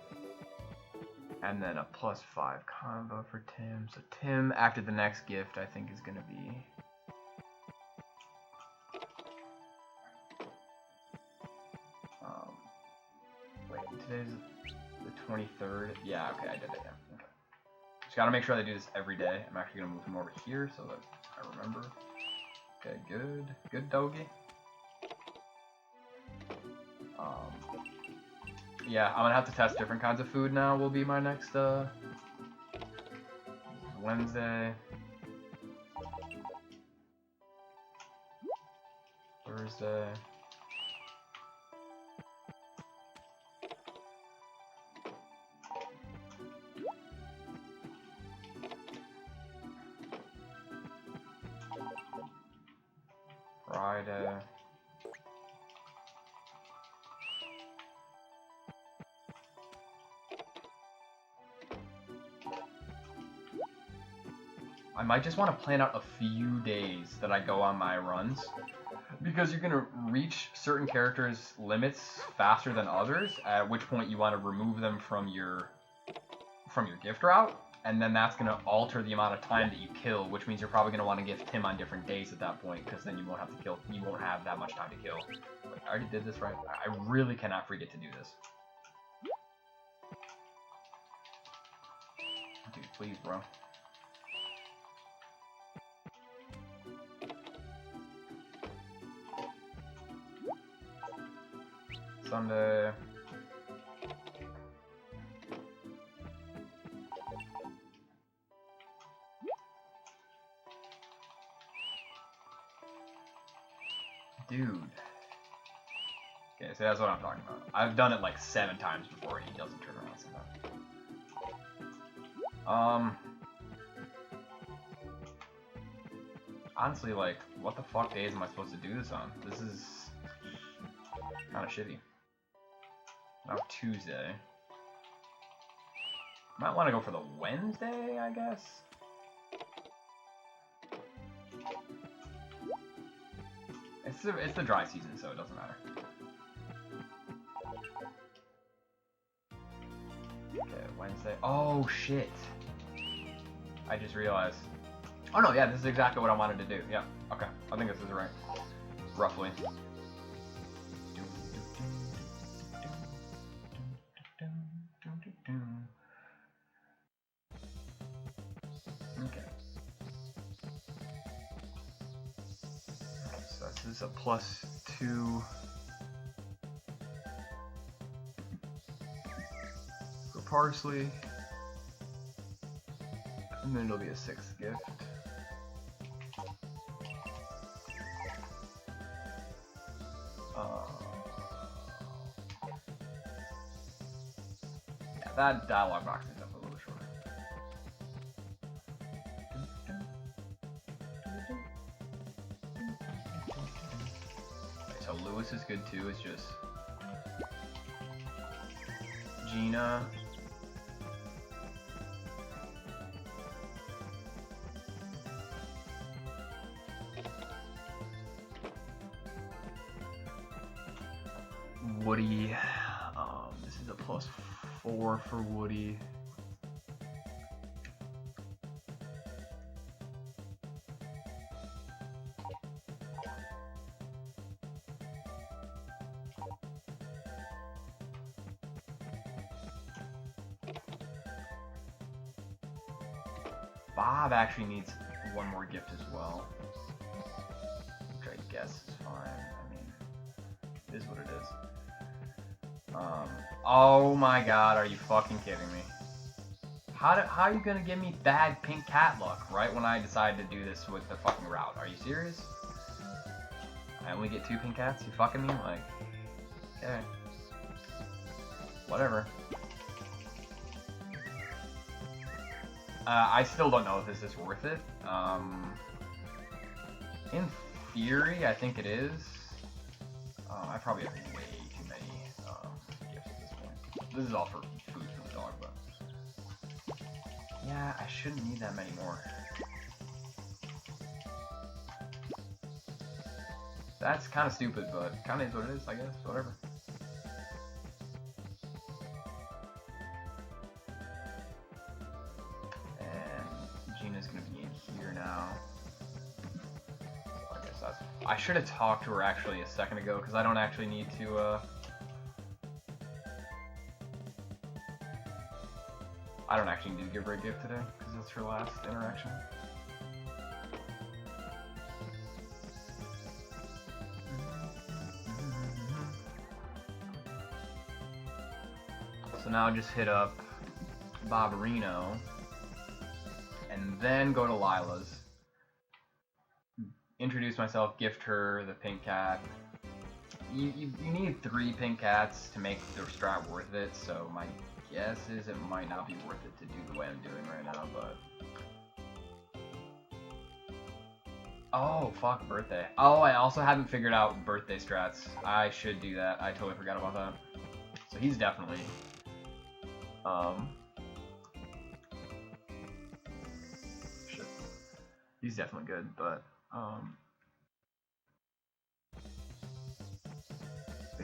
[SPEAKER 1] and then a +5 combo for Tim. So Tim, after the next gift, I think is going to be... wait, today's the 23rd? Yeah, okay, I did it, yeah. Okay. Just got to make sure I do this every day. I'm actually going to move him over here so that I remember. Okay, good. Good, doggy. Yeah, I'm gonna have to test different kinds of food now. Will be my next Wednesday, Thursday. Friday. I might just want to plan out a few days that I go on my runs, Because you're gonna reach certain characters' limits faster than others, at which point you want to remove them from your gift route, and then that's gonna alter the amount of time that you kill, which means you're probably gonna want to gift him on different days at that point, because then you won't have to kill. You won't have that much time to kill. Wait, I already did this right. I really cannot forget to do this. Dude, please, bro. Sunday. Dude. Okay, so that's what I'm talking about. I've done it like 7 times before and he doesn't turn around sometimes. Honestly, like, what the fuck days am I supposed to do this on? This is kind of shitty. Now Tuesday. Might want to go for the Wednesday, I guess. It's the dry season, so it doesn't matter. Okay, Wednesday. Oh shit! I just realized. Oh no, yeah, this is exactly what I wanted to do. Yeah, okay. I think this is right. Roughly. Okay. So this is a +2 for parsley. And then it'll be a 6th gift. Yeah, that dialogue box is up a little shorter. So Lewis is good too, it's just Gina. Woody, this is a +4 for Woody. Bob actually needs one more gift as well, which I guess is fine. I mean, it is what it is. Oh my god, are you fucking kidding me? How are you gonna give me bad pink cat luck right when I decide to do this with the fucking route? Are you serious? I only get 2 pink cats? You fucking me? Like, okay. Whatever. I still don't know if this is worth it. In theory, I think it is. I probably have way too many gifts at this point. This is all for food for the dog, but yeah, I shouldn't need that many more. That's kind of stupid, but kind of is what it is, I guess. Whatever. I should have talked to her actually a second ago because I don't actually need to. I don't actually need to give her a gift today because it's her last interaction. So now just hit up Barbarino and then go to Lila's. Introduce myself, gift her the pink cat. You need 3 pink cats to make the strat worth it, so my guess is it might not be worth it to do the way I'm doing right now, but... Oh, fuck, birthday. Oh, I also haven't figured out birthday strats. I should do that. I totally forgot about that. So he's definitely... Shit. He's definitely good, but...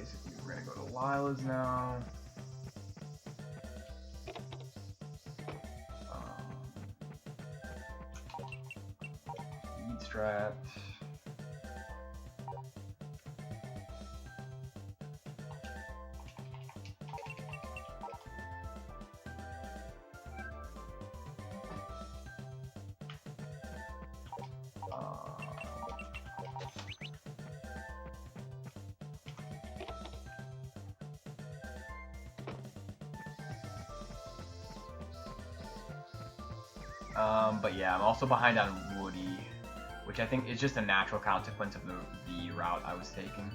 [SPEAKER 1] basically we're gonna go to Lila's now. Lead strat. But yeah, I'm also behind on Woody, which I think is just a natural consequence of the route I was taking.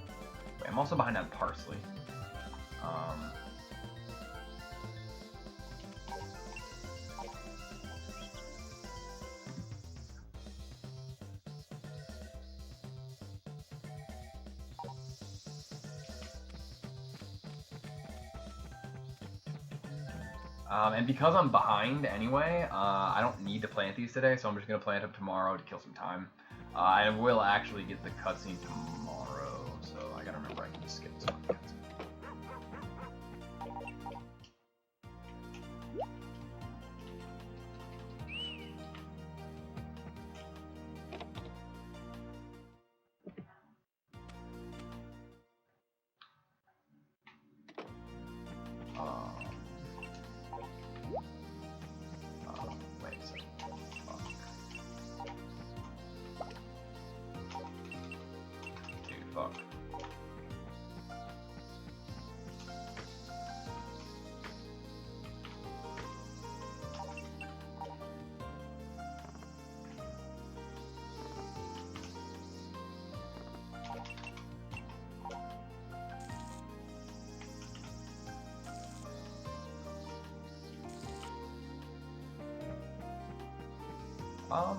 [SPEAKER 1] But I'm also behind on Parsley. And because I'm behind anyway, I don't need to plant these today, so I'm just going to plant them tomorrow to kill some time. I will actually get the cutscene tomorrow, so I gotta remember I can just skip this one. Wait a second. Dude, fuck.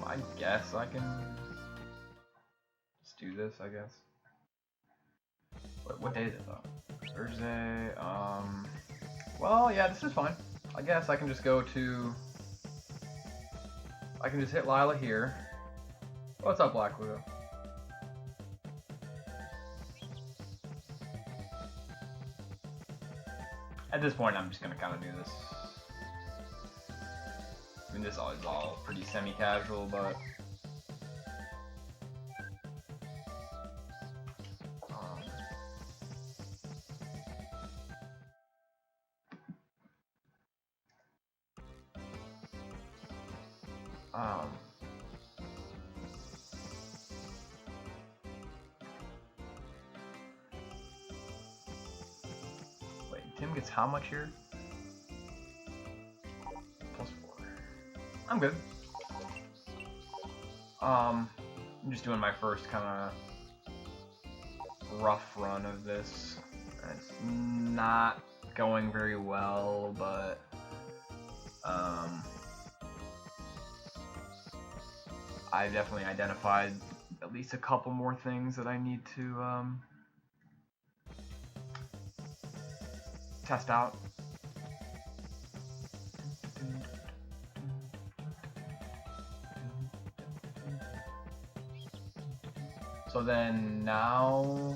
[SPEAKER 1] I guess I can just do this, I guess. What day is it though? Thursday, well, yeah, this is fine. I guess I can just go to, I can just hit Lila here. What's up, Black Widow? At this point, I'm just gonna kind of do this. I mean, this is all pretty semi-casual, but wait, Tim gets how much here? +4. I'm good. I'm just doing my first kind of rough run of this. It's not going very well, but I've definitely identified at least a couple more things that I need to test out. So then now,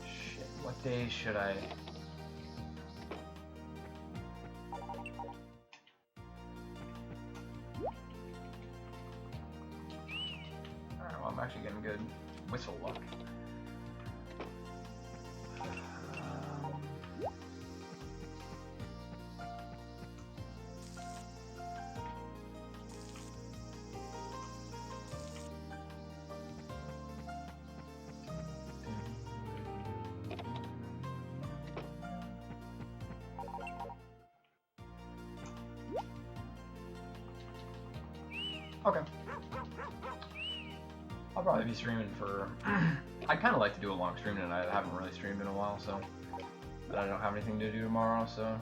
[SPEAKER 1] shit, what day should I? Alright, well, I'm actually getting good whistle luck. Okay. I'll probably be streaming for... I'd kind of like to do a long stream tonight. I haven't really streamed in a while, so... But I don't have anything to do tomorrow, so...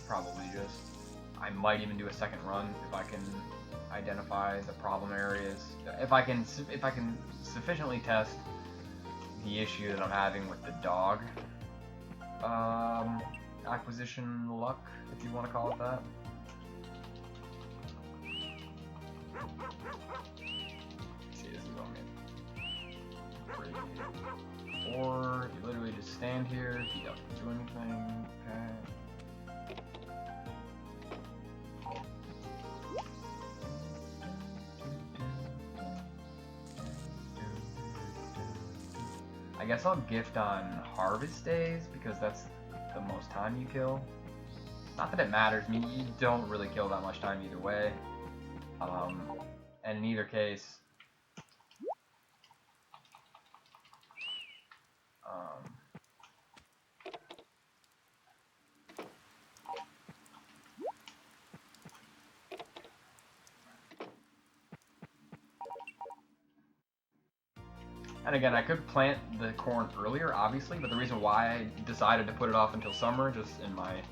[SPEAKER 1] Probably just... I might even do a second run if I can identify the problem areas. If I can sufficiently test the issue that I'm having with the dog acquisition luck, if you want to call it that. See, this is going in. 3, 4. You literally just stand here. He doesn't do anything. Okay. I guess I'll gift on harvest days because that's the most time you kill. Not that it matters. I mean, you don't really kill that much time either way. And in either case, and again, I could plant the corn earlier, obviously, but the reason why I decided to put it off until summer, just in my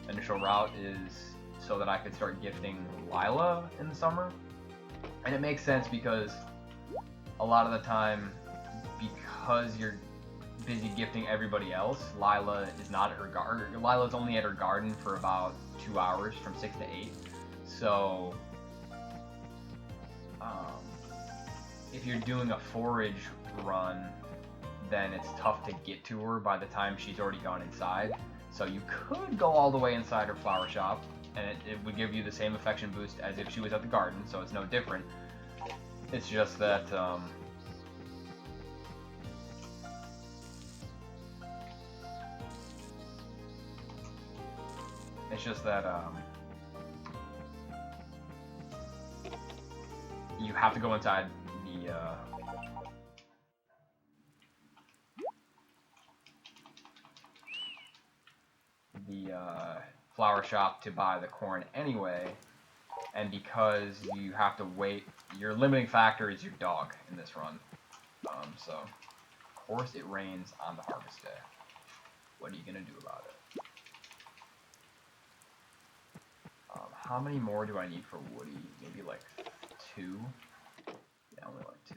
[SPEAKER 1] initial route, is so that I could start gifting Lila in the summer. And it makes sense because a lot of the time, because you're busy gifting everybody else, Lila is not at her garden. Lila's only at her garden for about 2 hours, from 6 to 8. So, if you're doing a forage run, then it's tough to get to her by the time she's already gone inside. So you could go all the way inside her flower shop, and it would give you the same affection boost as if she was at the garden, so it's no different. It's just that, you have to go inside the flower shop to buy the corn anyway, and because you have to wait, your limiting factor is your dog in this run. So, of course it rains on the harvest day. What are you gonna do about it? How many more do I need for Woody? Maybe like 2? Yeah, only like 2.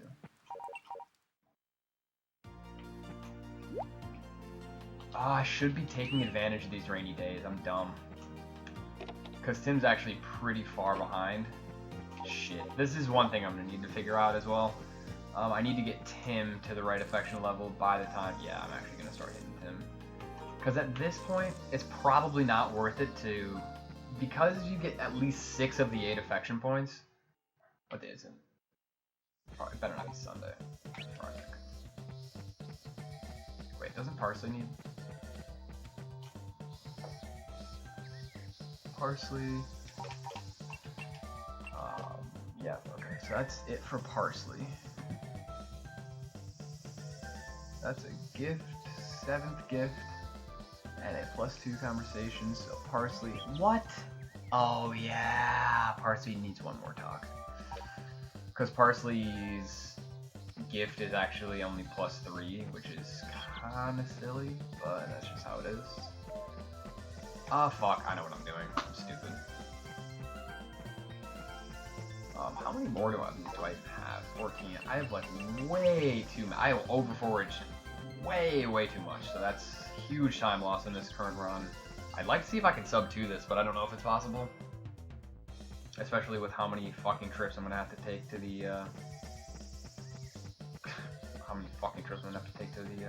[SPEAKER 1] Oh, I should be taking advantage of these rainy days. I'm dumb. Because Tim's actually pretty far behind. Shit. This is one thing I'm going to need to figure out as well. I need to get Tim to the right affection level by the time... Yeah, I'm actually going to start hitting Tim. Because at this point, it's probably not worth it to... Because you get at least 6 of the 8 affection points... What day is it? Probably better not be Sunday. Friday. Wait, doesn't Parsley need... Parsley... yeah, okay, so that's it for Parsley. That's a gift, 7th gift, and a +2 conversation, so Parsley... What? Oh yeah, Parsley needs one more talk. Because Parsley's gift is actually only +3, which is kinda silly, but that's just how it is. Ah, fuck, I know what I'm doing. I'm stupid. How many more do I even have? 14. I have like way too many. I have overforaged way too much, so that's huge time loss in this current run. I'd like to see if I can sub 2 this, but I don't know if it's possible. Especially with how many fucking trips I'm gonna have to take to the, how many fucking trips I'm gonna have to take to the,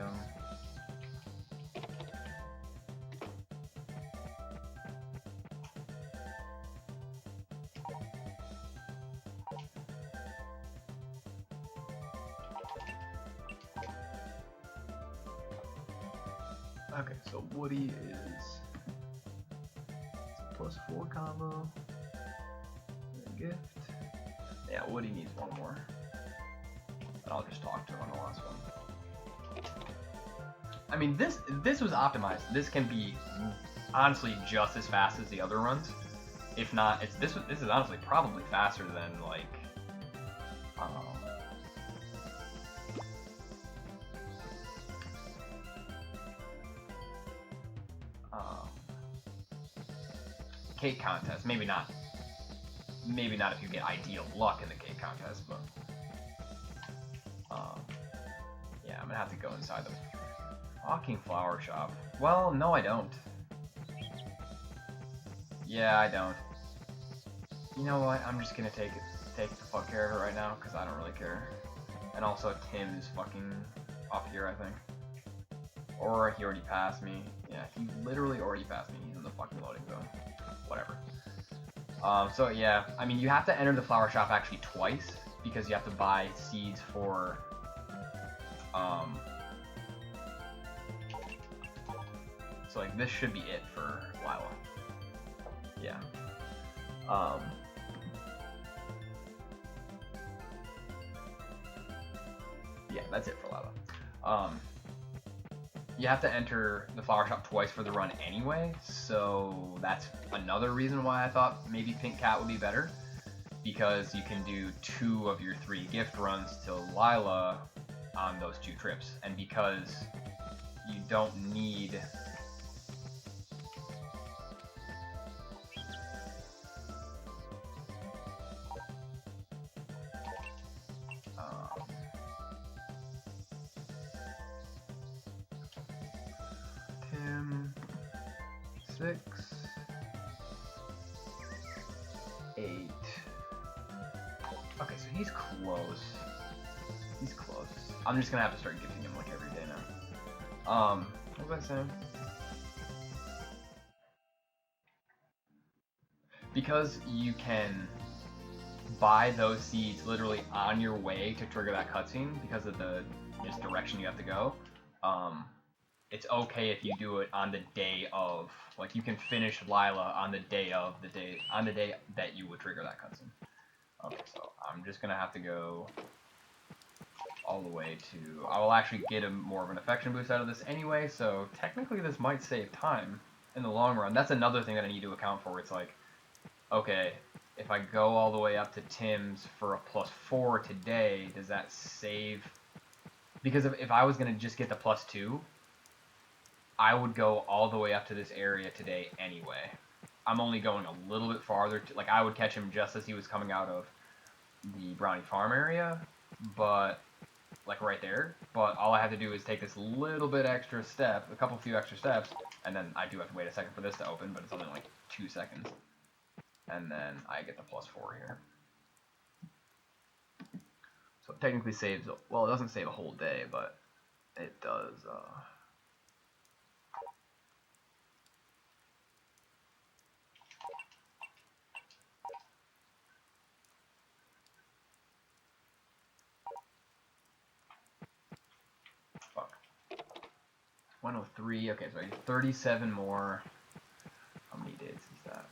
[SPEAKER 1] Okay, so Woody is it's a +4 combo. Gift. Yeah, Woody needs one more. And I'll just talk to him on the last one. I mean, this was optimized. This can be honestly just as fast as the other runs. If not, this is honestly probably faster than like cake contest. Maybe not if you get ideal luck in the cake contest, but yeah, I'm gonna have to go inside the fucking flower shop. Well, no, I don't. Yeah, I don't. You know what? I'm just gonna take it. take the fuck care of it right now, because I don't really care. And also, Tim is fucking up here, I think. Or he already passed me. Yeah, he literally already passed me. He's in the fucking loading zone. Whatever. So yeah, I mean, you have to enter the flower shop actually twice, because you have to buy seeds for, so like this should be it for Lila. Yeah. Yeah, that's it for Lila. You have to enter the flower shop twice for the run anyway, so that's another reason why I thought maybe Pink Cat would be better, because you can do 2 of your 3 gift runs to Lila on those 2 trips, and because you don't need Tim 6, 8. Okay, so he's close. He's close. I'm just gonna have to start gifting him like every day now. What was I saying? Because you can buy those seeds literally on your way to trigger that cutscene because of the just direction you have to go. It's okay if you do it on the day of, like you can finish Lila on the day that you would trigger that cutscene. Okay, so I'm just gonna have to go all the way to, I will actually get more of an affection boost out of this anyway, so technically this might save time in the long run. That's another thing that I need to account for. It's like, okay, if I go all the way up to Tim's for a +4 today, does that save? Because if I was gonna just get the +2, I would go all the way up to this area today anyway. I'm only going a little bit farther, like I would catch him just as he was coming out of the Brownie Farm area, but like right there, but all I have to do is take this little bit extra step, a few extra steps, and then I do have to wait a second for this to open, but it's only like 2 seconds. And then I get the +4 here. So it technically saves, well, it doesn't save a whole day, but it does, fuck. 103, okay, so I get 37 more. How many days is that?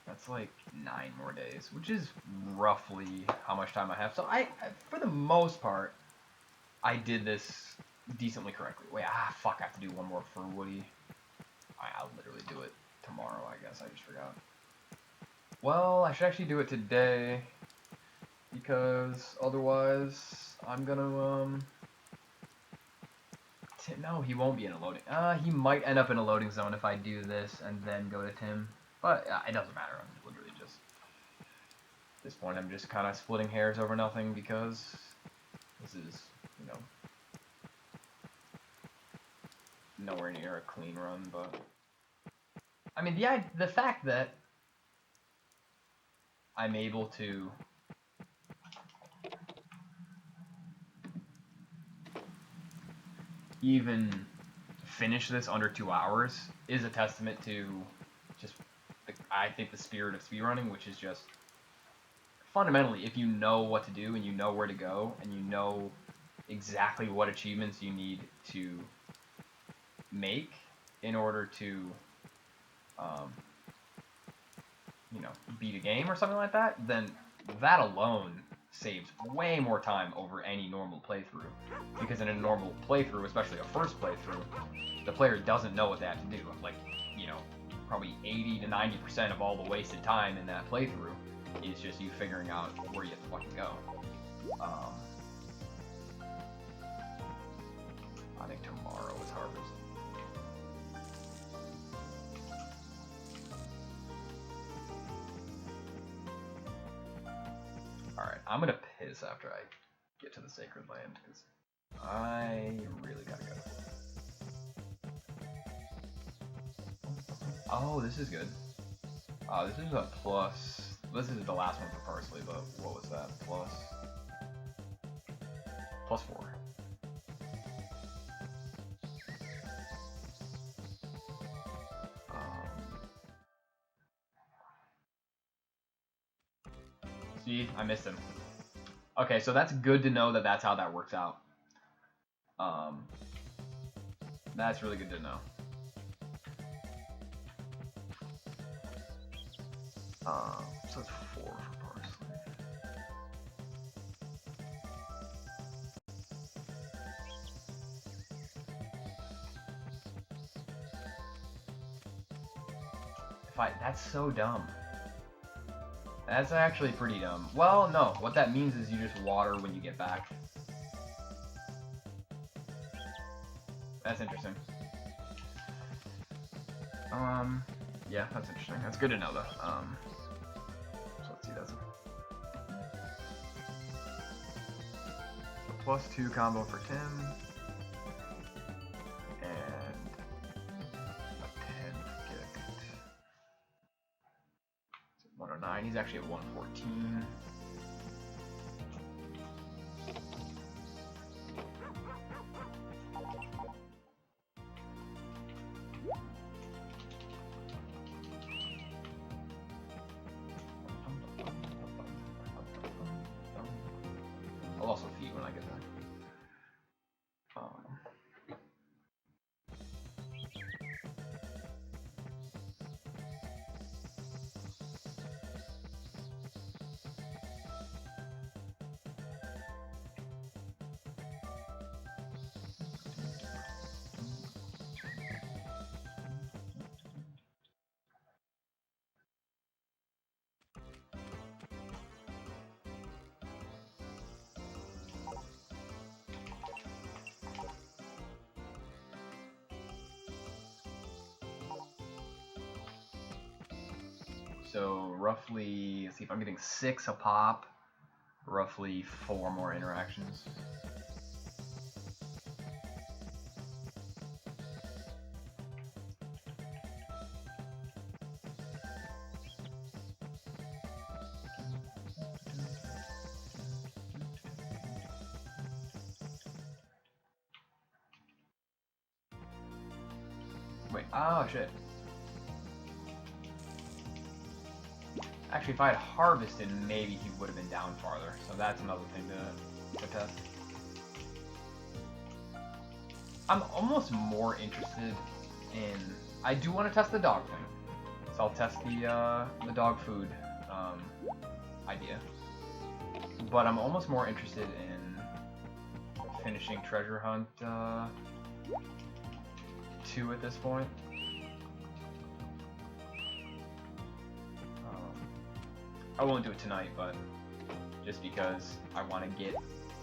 [SPEAKER 1] That's like 9 more days, which is roughly how much time I have. So I for the most part, I did this decently correctly. Wait, fuck, I have to do one more for Woody. I'll literally do it tomorrow, I guess. I just forgot. Well, I should actually do it today, because otherwise I'm gonna, no, he won't be in a loading. He might end up in a loading zone if I do this and then go to Tim. But it doesn't matter. I'm literally just, at this point, I'm just kind of splitting hairs over nothing, because this is, you know, nowhere near a clean run. But I mean, the fact that I'm able to even finish this under 2 hours is a testament to just, I think, the spirit of speedrunning, which is just fundamentally, if you know what to do and you know where to go and you know exactly what achievements you need to make in order to, you know, beat a game or something like that, then that alone saves way more time over any normal playthrough. Because in a normal playthrough, especially a first playthrough, the player doesn't know what they have to do. Like, you know, probably 80 to 90% of all the wasted time in that playthrough is just you figuring out where you have to fucking go. I think tomorrow is harvest. Alright, I'm gonna piss after I get to the Sacred Land, because I really gotta go. Oh, this is good. This is a This is the last one for parsley, but what was that? Plus 4. See, I missed him. Okay, so that's good to know that that's how that works out. That's really good to know. So it's 4 for parsley. That's so dumb. That's actually pretty dumb. Well, no. What that means is you just water when you get back. That's interesting. Yeah, that's interesting. That's good to know, though. So let's see, that's a +2 combo for Tim. And a 10 for Gift. 109. He's actually at 114. I'll also feed when I get there. So roughly, let's see if I'm getting 6 a pop, roughly 4 more interactions. Wait, oh shit. Actually, if I had harvested, maybe he would have been down farther. So that's another thing to test. I'm almost more interested in... I do want to test the dog thing. So I'll test the dog food idea. But I'm almost more interested in finishing Treasure Hunt 2 at this point. I won't do it tonight, but just because I want to get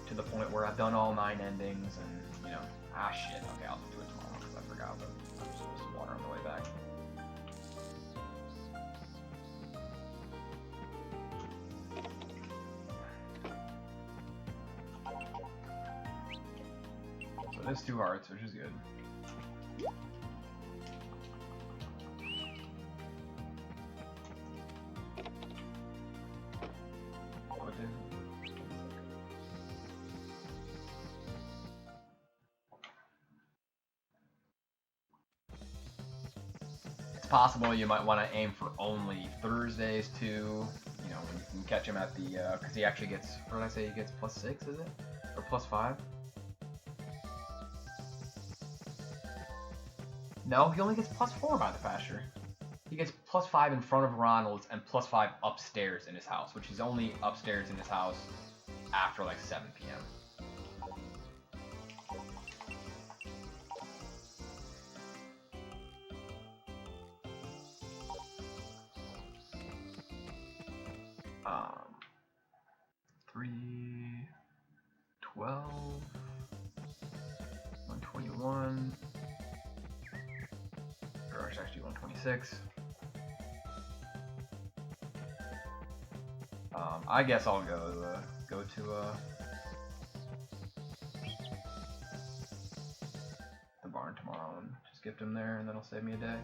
[SPEAKER 1] to the point where I've done all 9 endings and, you know, shit. Okay, I'll do it tomorrow because I forgot, but I'm supposed to water on the way back. So there's 2 hearts, which is good. It's possible you might want to aim for only Thursdays too, you know, when you can catch him at the, because he actually gets, what did I say, he gets +6, is it? Or +5? No, he only gets +4 by the pasture. He gets +5 in front of Ronald's and +5 upstairs in his house, which he's only upstairs in his house after like 7 p.m. Um, 3, 12, 121, or it's actually 126. I guess I'll go to the barn tomorrow and just gift him there, and that'll save me a day.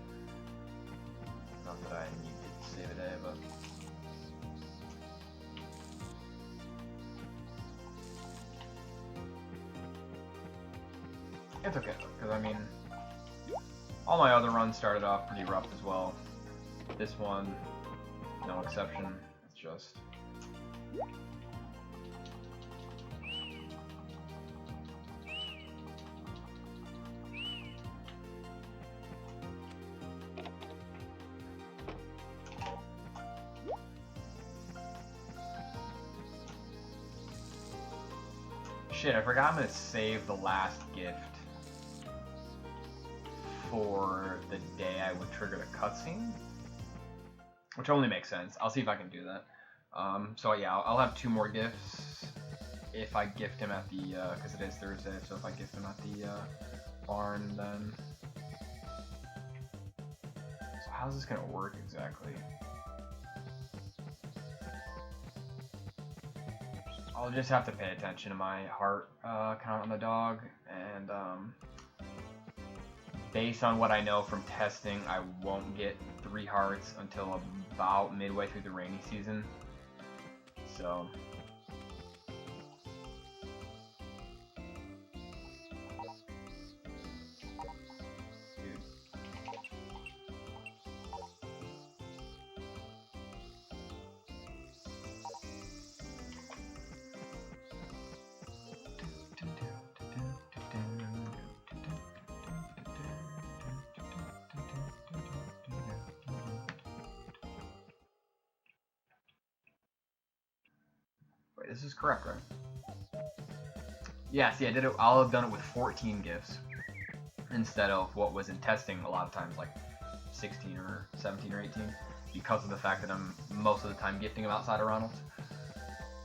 [SPEAKER 1] Not that I need to save a day, but It's okay though, because I mean, all my other runs started off pretty rough as well. This one, no exception. It's just... Shit, I forgot I'm gonna save the last gift for the day I would trigger the cutscene, which only makes sense. I'll see if I can do that. So yeah, I'll have 2 more gifts if I gift him at the, because it is Thursday, so if I gift him at the barn, then... So how's this gonna work exactly? I'll just have to pay attention to my heart count on the dog, and based on what I know from testing, I won't get 3 hearts until about midway through the rainy season. So... Wait, this is correct, right? Yeah, see, I'll have done it with 14 gifts instead of what was in testing a lot of times, like 16 or 17 or 18, because of the fact that I'm most of the time gifting them outside of Ronald's.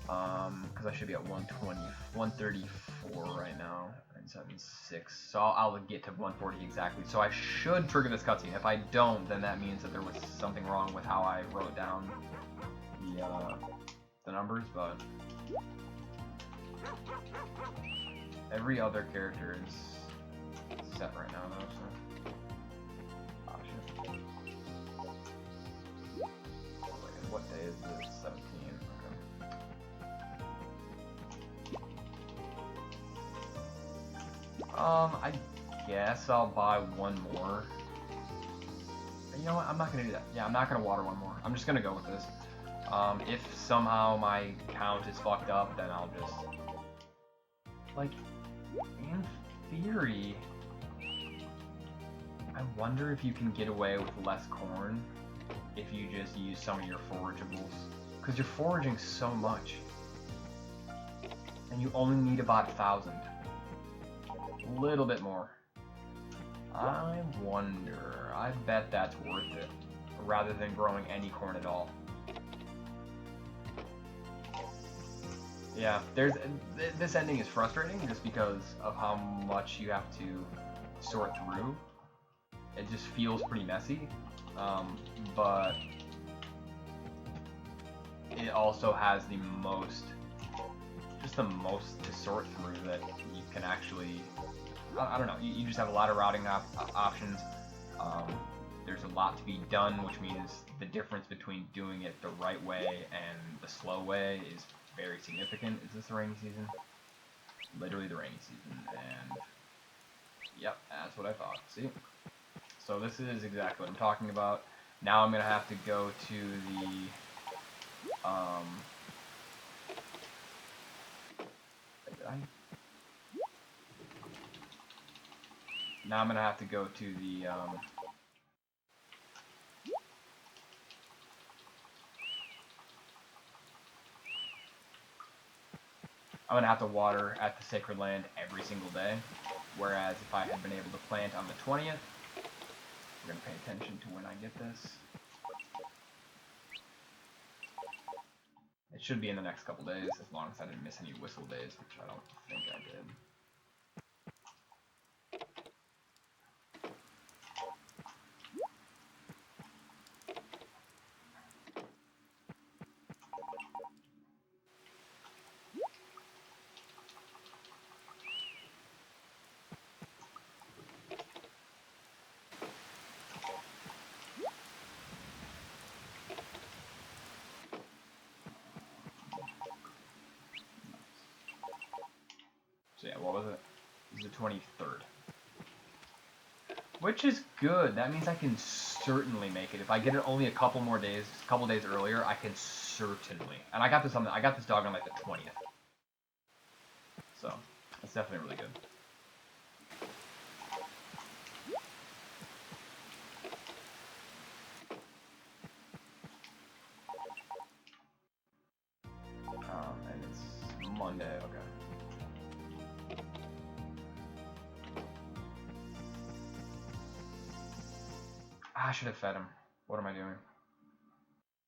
[SPEAKER 1] Because I should be at 134 right now, and 76, so I'll get to 140 exactly. So I should trigger this cutscene. If I don't, then that means that there was something wrong with how I wrote down the numbers, but every other character is set right now, though, so... Oh, shit. Wait, what day is this? 17, okay. I guess I'll buy 1 more. You know what? I'm not gonna do that. Yeah, I'm not gonna water 1 more. I'm just gonna go with this. If somehow my count is fucked up, then I'll just... Like, in theory... I wonder if you can get away with less corn if you just use some of your forageables. Because you're foraging so much. And you only need about 1,000. A little bit more. I wonder... I bet that's worth it. Rather than growing any corn at all. Yeah, this ending is frustrating just because of how much you have to sort through. It just feels pretty messy, but it also has the most to sort through that you can actually, I don't know, you just have a lot of routing options. There's a lot to be done, which means the difference between doing it the right way and the slow way is very significant. Is this the rainy season? Literally the rainy season, and yep, that's what I thought. See? So this is exactly what I'm talking about. Now I'm gonna have to go to the Now I'm gonna have to go to the I'm gonna have to water at the sacred land every single day, whereas if I had been able to plant on the 20th, we're gonna pay attention to when I get this. It should be in the next couple days, as long as I didn't miss any whistle days, which I don't think I did. So yeah, what was it? It was the 23rd. Which is good. That means I can certainly make it. If I get it only a couple days earlier, I can certainly. And I got this dog on like the 20th. So, it's definitely really good. And it's Monday, okay. I should have fed him. What am I doing?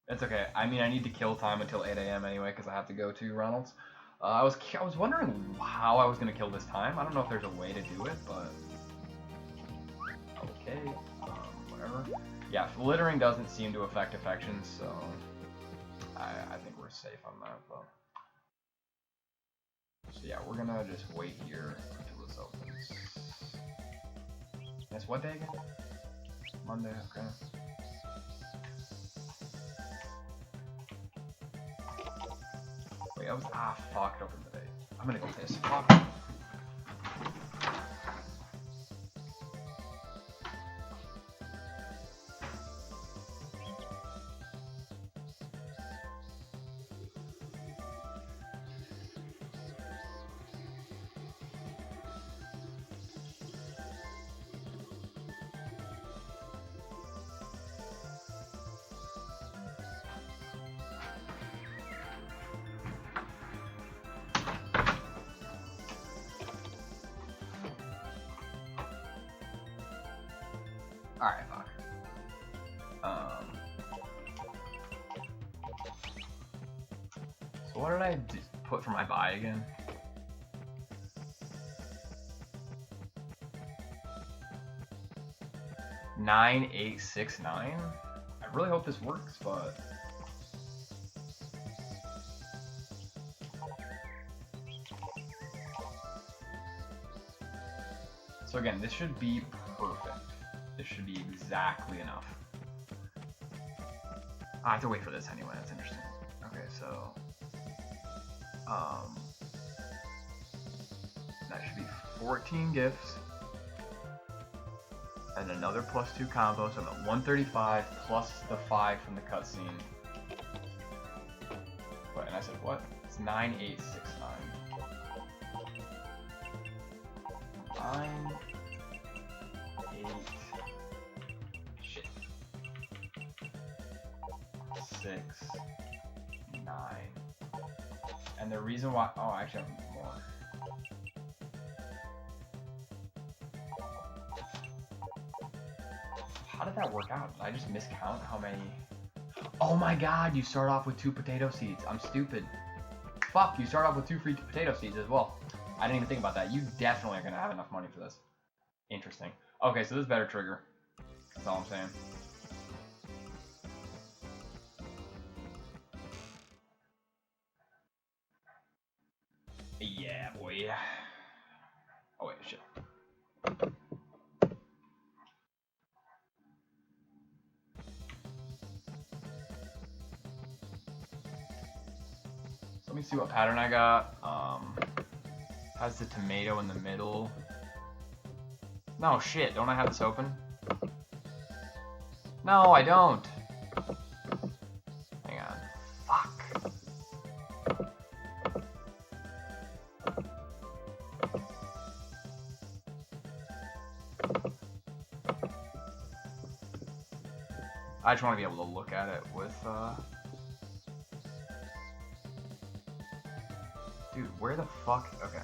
[SPEAKER 1] It's okay. I mean, I need to kill time until 8 a.m. anyway, because I have to go to Ronald's. I was wondering how I was going to kill this time. I don't know if there's a way to do it, but... Okay, whatever. Yeah, littering doesn't seem to affect affections, so... I think we're safe on that, but... So yeah, we're gonna just wait here until this opens. That's what day again? Monday, okay. Wait, I was... fuck, it opened today. I'm gonna go piss. Fuck. Alright, fuck. So what did I put for my buy again? $9,869. I really hope this works, but so again, this should be perfect. This should be exactly enough. I have to wait for this anyway, that's interesting. Okay, so that should be 14 gifts and another +2 combo, so I'm at 135 plus the 5 from the cutscene. Wait, and I said what? It's 9,869. 9, 8, shit. 6, 9. And the reason why, oh, I actually have more. How did that work out? Did I just miscount how many? Oh my god, you start off with 2 potato seeds. I'm stupid. Fuck, you start off with 2 free potato seeds as well. I didn't even think about that. You definitely are going to have enough money for this. Interesting. Okay, so this better trigger. That's all I'm saying. Yeah, boy. Oh, wait, shit. So let me see what pattern I got. Has the tomato in the middle. No, shit. Don't I have this open? No, I don't. Hang on. Fuck. I just want to be able to look at it with, Dude, where the fuck? Okay.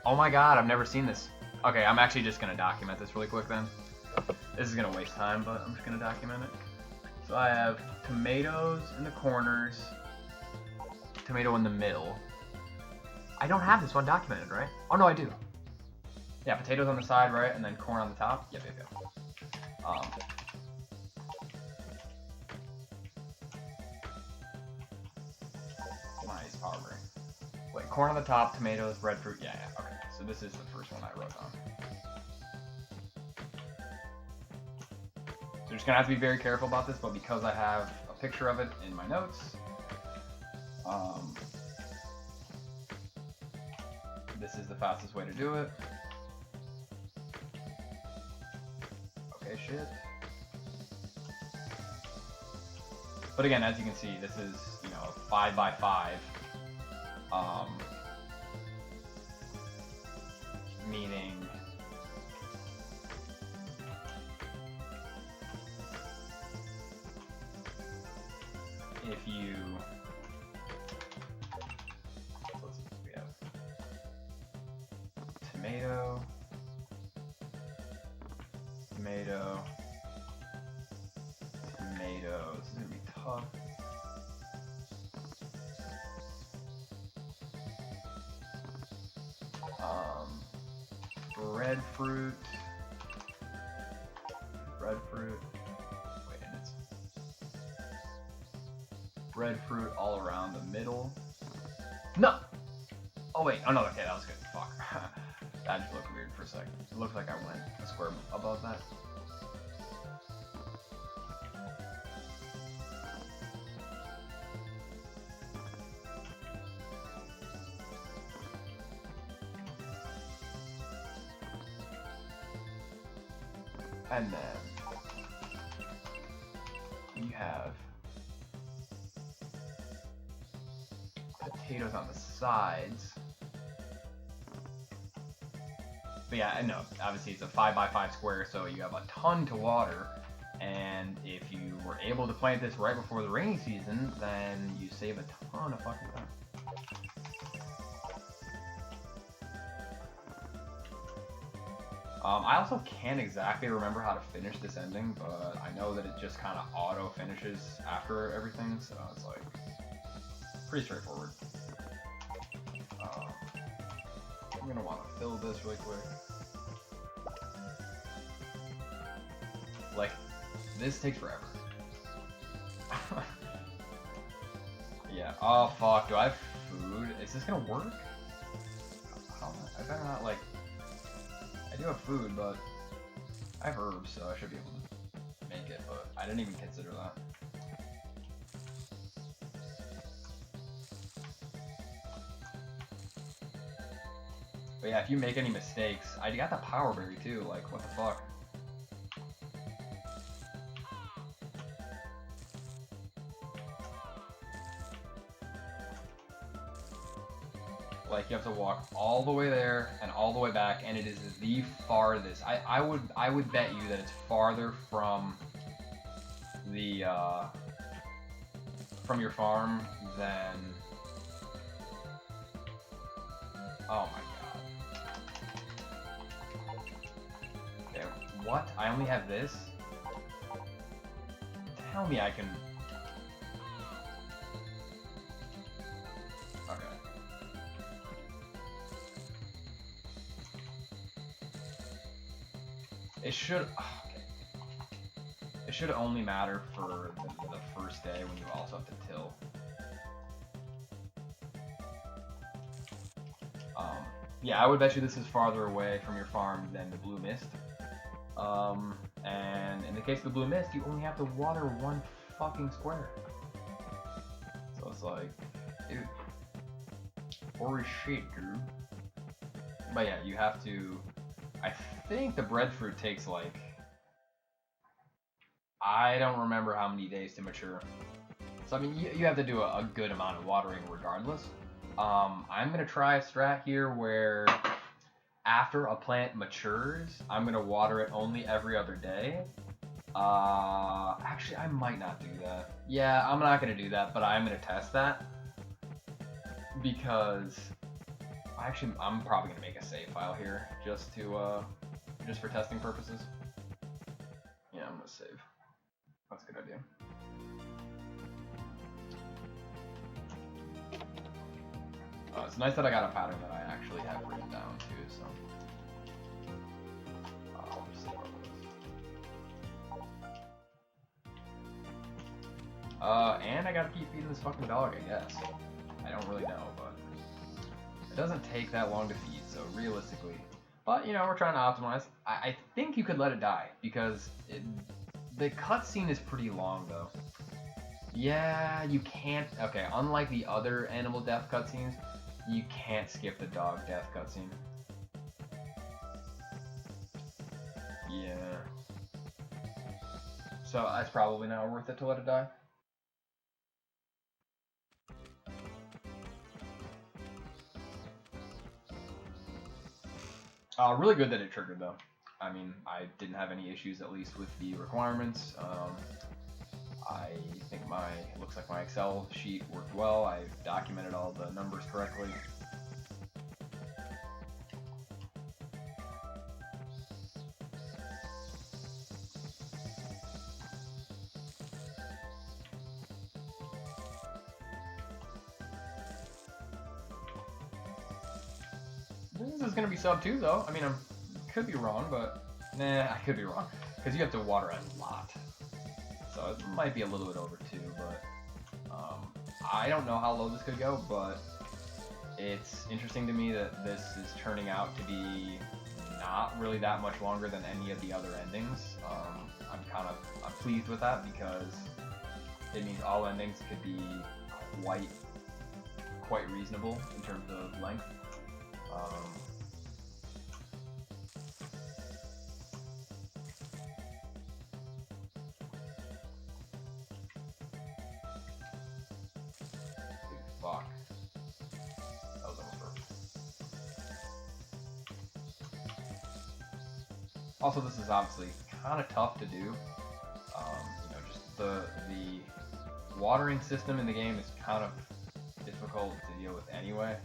[SPEAKER 1] Oh my god, I've never seen this. Okay, I'm actually just gonna document this really quick then. This is gonna waste time, but I'm just gonna document it. So I have tomatoes in the corners, tomato in the middle. I don't have this one documented, right? Oh no, I do. Yeah, potatoes on the side, right? And then corn on the top? Yep. Nice, power brain. Wait, corn on the top, tomatoes, breadfruit. Yeah, okay. So this is the first one I wrote down. So you're just gonna have to be very careful about this, but because I have a picture of it in my notes, this is the fastest way to do it. shit. But again, as you can see, this is, you know, 5x5. Meaning if you, let's see, we have tomato, tomato, tomato. This is gonna be tough. Breadfruit. Breadfruit. Wait, and it's breadfruit all around the middle. No! Oh wait, oh no, okay, that was good. Fuck. That just looked weird for a second. It looked like I went a square above that. And then you have potatoes on the sides. But yeah, I know, obviously it's a 5x5 square, so you have a ton to water. And if you were able to plant this right before the rainy season, then you save a ton of fucking time. I also can't exactly remember how to finish this ending, but I know that it just kind of auto finishes after everything, so it's like pretty straightforward. I'm gonna want to fill this really quick. Like, this takes forever. Yeah. Oh fuck. Do I have food? Is this gonna work? I better not like. I do have food, but I have herbs, so I should be able to make it, but I didn't even consider that. But yeah, if you make any mistakes, I got the power berry too, like, what the fuck? Like, you have to walk all the way there and all the way back, and it is the farthest. I would bet you that it's farther from the from your farm than. Oh my god. Okay, what? I only have this? Tell me I can. It should. Okay. It should only matter for the first day when you also have to till. Yeah, I would bet you this is farther away from your farm than the blue mist. And in the case of the blue mist, you only have to water one fucking square. So it's like, dude, holy shit, dude. But yeah, you have to. I think the breadfruit takes like, I don't remember how many days to mature. So I mean, you have to do a good amount of watering regardless. I'm gonna try a strat here where after a plant matures, I'm gonna water it only every other day. Actually, I might not do that. Yeah, I'm not gonna do that, but I'm gonna test that because. Actually, I'm probably gonna make a save file here just for testing purposes. Yeah, I'm gonna save. That's a good idea. It's nice that I got a pattern that I actually have written down too. So, I'll just start with this. And I gotta keep feeding this fucking dog, I guess. I don't really know, but. It doesn't take that long to feed, so realistically. But, you know, we're trying to optimize. I think you could let it die, because the cutscene is pretty long, though. Yeah, you can't. Okay, unlike the other animal death cutscenes, you can't skip the dog death cutscene. Yeah. So it's probably not worth it to let it die. Really good that it triggered though. I mean, I didn't have any issues, at least with the requirements. I think it looks like my Excel sheet worked well. I documented all the numbers correctly. This is gonna be sub 2 though. I mean, I could be wrong, but nah, I could be wrong because you have to water a lot, so it might be a little bit over 2. But I don't know how low this could go, but it's interesting to me that this is turning out to be not really that much longer than any of the other endings. I'm pleased with that because it means all endings could be quite reasonable in terms of length. Fuck. That was almost perfect. Also, this is obviously kind of tough to do. You know, just the watering system in the game is kind of difficult to deal with anyway.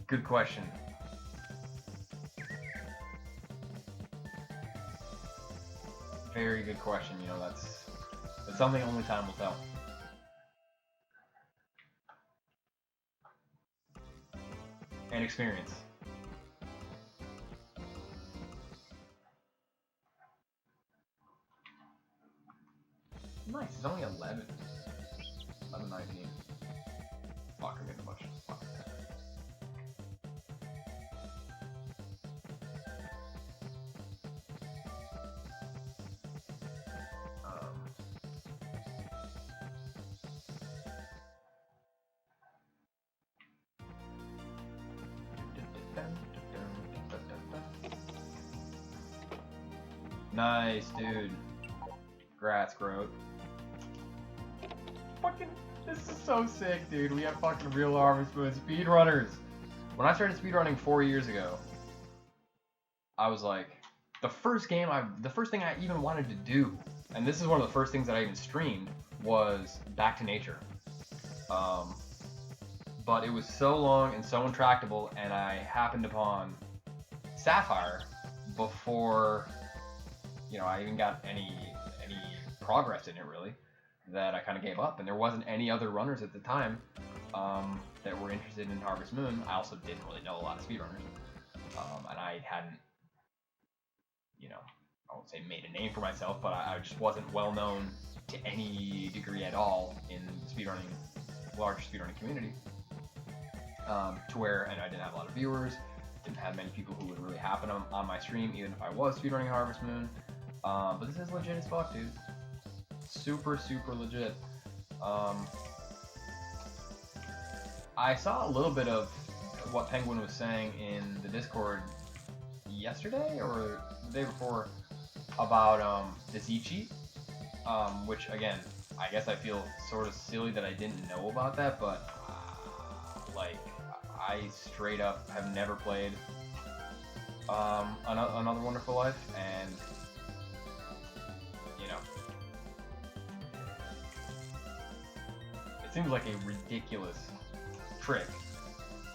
[SPEAKER 1] Good question. Very good question. You know, that's something only time will tell. And experience. Nice, it's only 11. 11:19. Fuck, I'm getting a bunch of fuck. Nice, dude. Congrats, Groat. Fucking, this is so sick, dude. We have fucking real Harvest Moon speedrunners. When I started speedrunning 4 years ago, I was like, the first thing I even wanted to do, and this is one of the first things that I even streamed, was Back to Nature. But it was so long and so intractable, and I happened upon Sapphire before, you know, I even got any progress in it really, that I kind of gave up, and there wasn't any other runners at the time that were interested in Harvest Moon. I also didn't really know a lot of speedrunners, and I hadn't, you know, I won't say made a name for myself, but I just wasn't well known to any degree at all in the large speedrunning community, to where, and I didn't have a lot of viewers, didn't have many people who would really happen on my stream, even if I was speedrunning Harvest Moon. But this is legit as fuck, dude. Super, super legit. I saw a little bit of what Penguin was saying in the Discord yesterday or the day before about the Z cheat, which again, I guess I feel sort of silly that I didn't know about that, but like, I straight up have never played Another Wonderful Life, and you know, it seems like a ridiculous trick,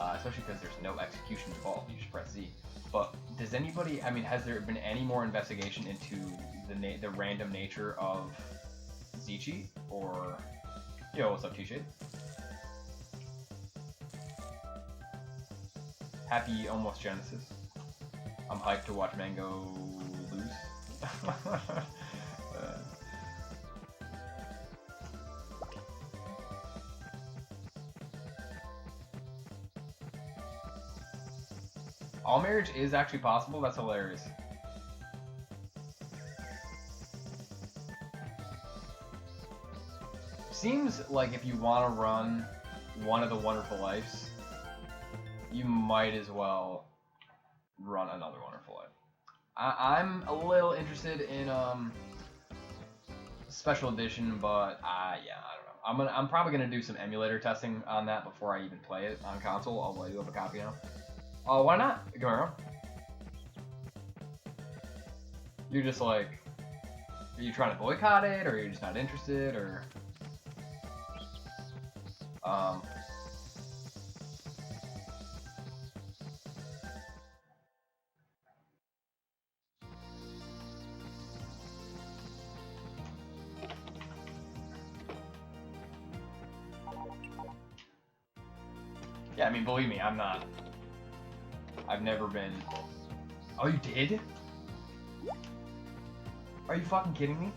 [SPEAKER 1] especially because there's no execution involved. You just press Z. But does anybody? I mean, has there been any more investigation into the random nature of Z cheat? Or, yo, what's up, T-Shade? Happy almost Genesis. I'm hyped to watch Mango lose. All marriage is actually possible? That's hilarious. Seems like if you want to run one of the Wonderful Lives, you might as well run Another Wonderful Life. I'm a little interested in special edition, but yeah, I don't know. I'm probably gonna do some emulator testing on that before I even play it on console. Although I do have a copy now. Oh, why not, Gamero? You're just like, are you trying to boycott it, or you're just not interested, or um. Yeah, I mean, believe me, I'm not. I've never been. Oh, you did? Are you fucking kidding me?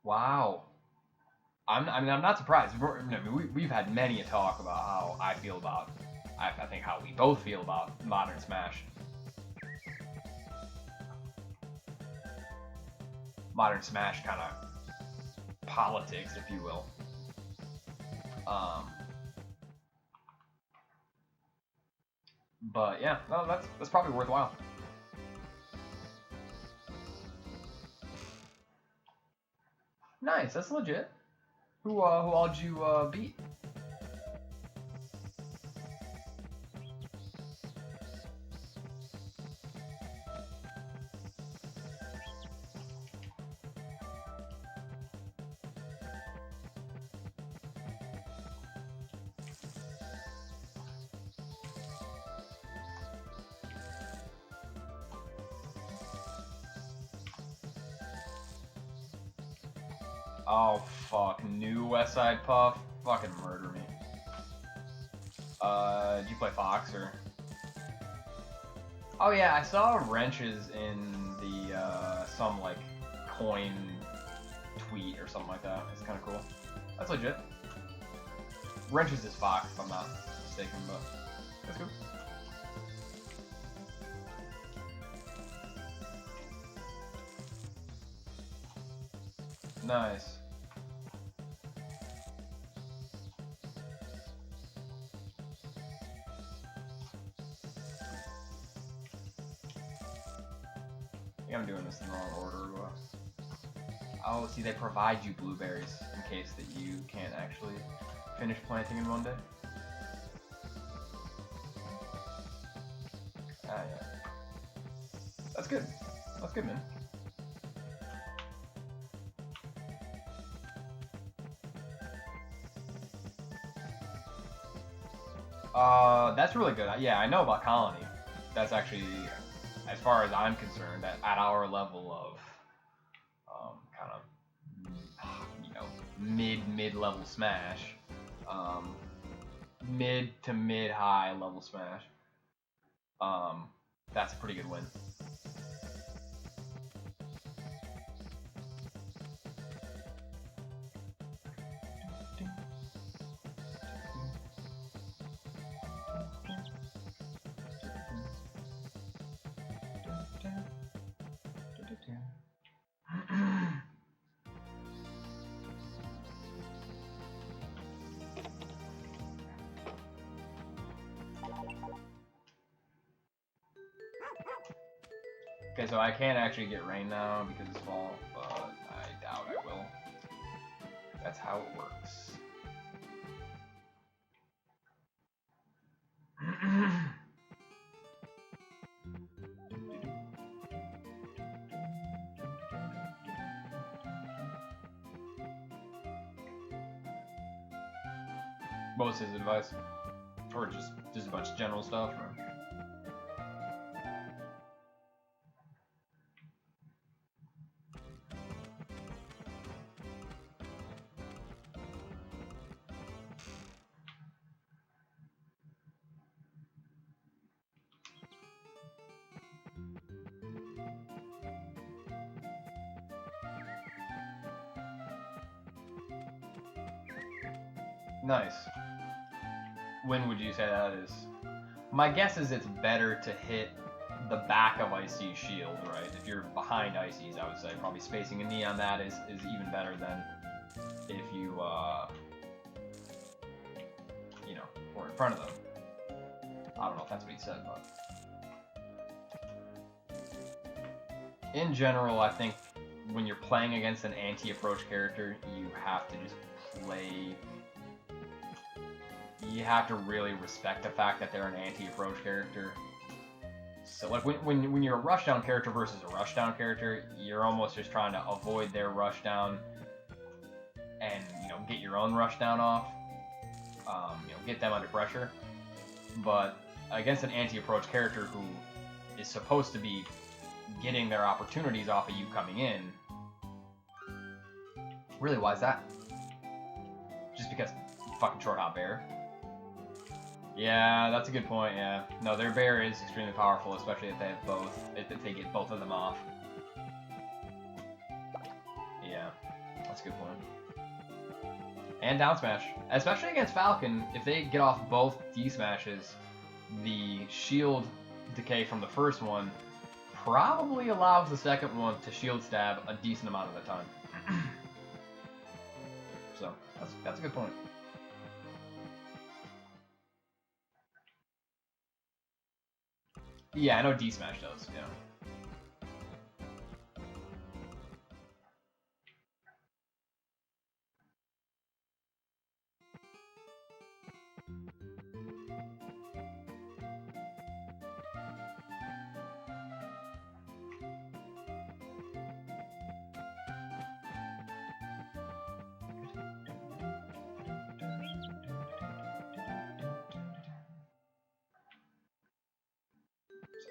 [SPEAKER 1] Wow. I mean, I'm not surprised. I mean, we've had many a talk about how I feel about. I think how we both feel about modern Smash. Modern Smash kind of politics, if you will. Um, but yeah, no, that's probably worthwhile. Nice, that's legit. Who all did you beat? Oh fuck, new West Side Puff, fucking murder me. Did you play Fox or? Oh yeah, I saw wrenches in the some like coin tweet or something like that. It's kind of cool. That's legit. Wrenches is Fox, if I'm not mistaken, but that's cool. Nice. I think I'm doing this in the wrong order. Oh, see, they provide you blueberries in case that you can't actually finish planting in one day. Ah, yeah. That's good. That's good, man. That's really good. Yeah, I know about Colony. That's actually, as far as I'm concerned, at our level of kind of, you know, mid-level Smash, um, mid to mid-high level Smash, that's a pretty good win. Okay, so I can't actually get rain now because it's fall, but I doubt I will. That's how it works. What was his advice? Or just a bunch of general stuff? Or? Nice. When would you say that is? My guess is it's better to hit the back of Icy's shield, right? If you're behind Icy's, I would say probably spacing a knee on that is even better than if you, you know, were in front of them. I don't know if that's what he said, but in general, I think when you're playing against an anti-approach character, you have to just play. You have to really respect the fact that they're an anti-approach character. So like when you're a rushdown character versus a rushdown character, you're almost just trying to avoid their rushdown and get your own rushdown off. Get them under pressure. But against an anti-approach character who is supposed to be getting their opportunities off of you coming in, really, why is that? Just because fucking short hop bear? Yeah, that's a good point. Yeah, no, their bear is extremely powerful, especially if they have both. If they get both of them off. Yeah, that's a good point. And down smash, especially against Falcon, if they get off both D smashes, the shield decay from the first one probably allows the second one to shield stab a decent amount of the time. So that's a good point. Yeah, I know D smash does. Yeah.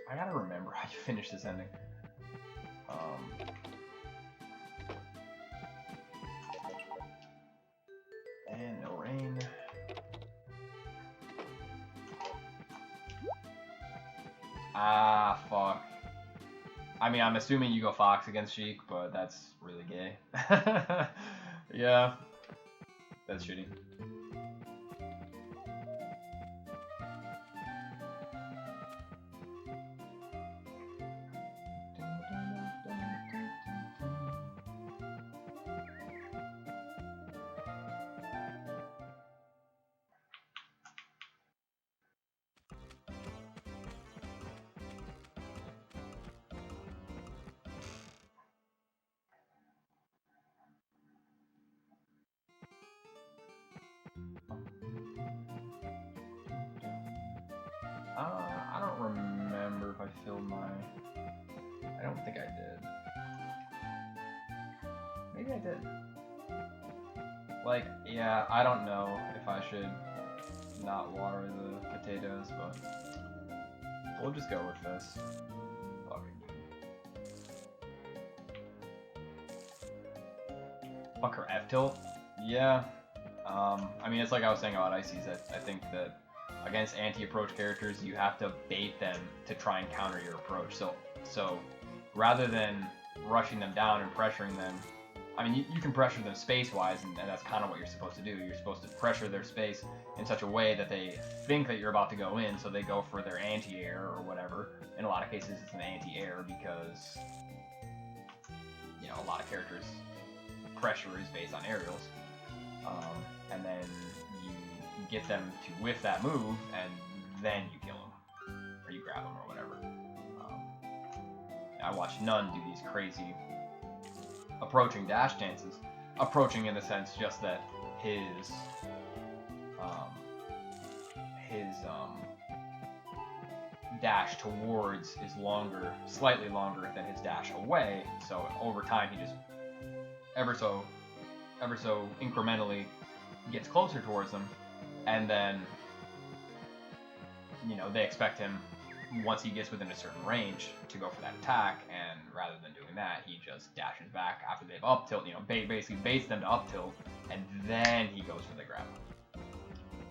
[SPEAKER 1] I gotta remember how you finish this ending. And no rain. Ah, fuck. I mean, I'm assuming you go Fox against Sheik, but that's really gay. Yeah. That's shitty. I don't remember if I filled my... I don't think I did. Maybe I did. Like, yeah, I don't know if I should not water the potatoes, but we'll just go with this. Fuck her F-tilt? Yeah. I mean, it's like I was saying about Ices. I think that against anti-approach characters, you have to bait them to try and counter your approach. So rather than rushing them down and pressuring them, I mean, you can pressure them space-wise, and that's kind of what you're supposed to do. You're supposed to pressure their space in such a way that they think that you're about to go in, so they go for their anti-air or whatever. In a lot of cases, it's an anti-air because, a lot of characters' pressure is based on aerials. And then you get them to whiff that move, and then you kill them. Or you grab them, or whatever. I watched Nun do these crazy approaching dash dances. Approaching in the sense just that his dash towards is longer, slightly longer than his dash away, so over time he just ever so incrementally gets closer towards them, and then they expect him, once he gets within a certain range, to go for that attack, and rather than doing that, he just dashes back after they've up tilt, basically baits them to up tilt, and then he goes for the grab.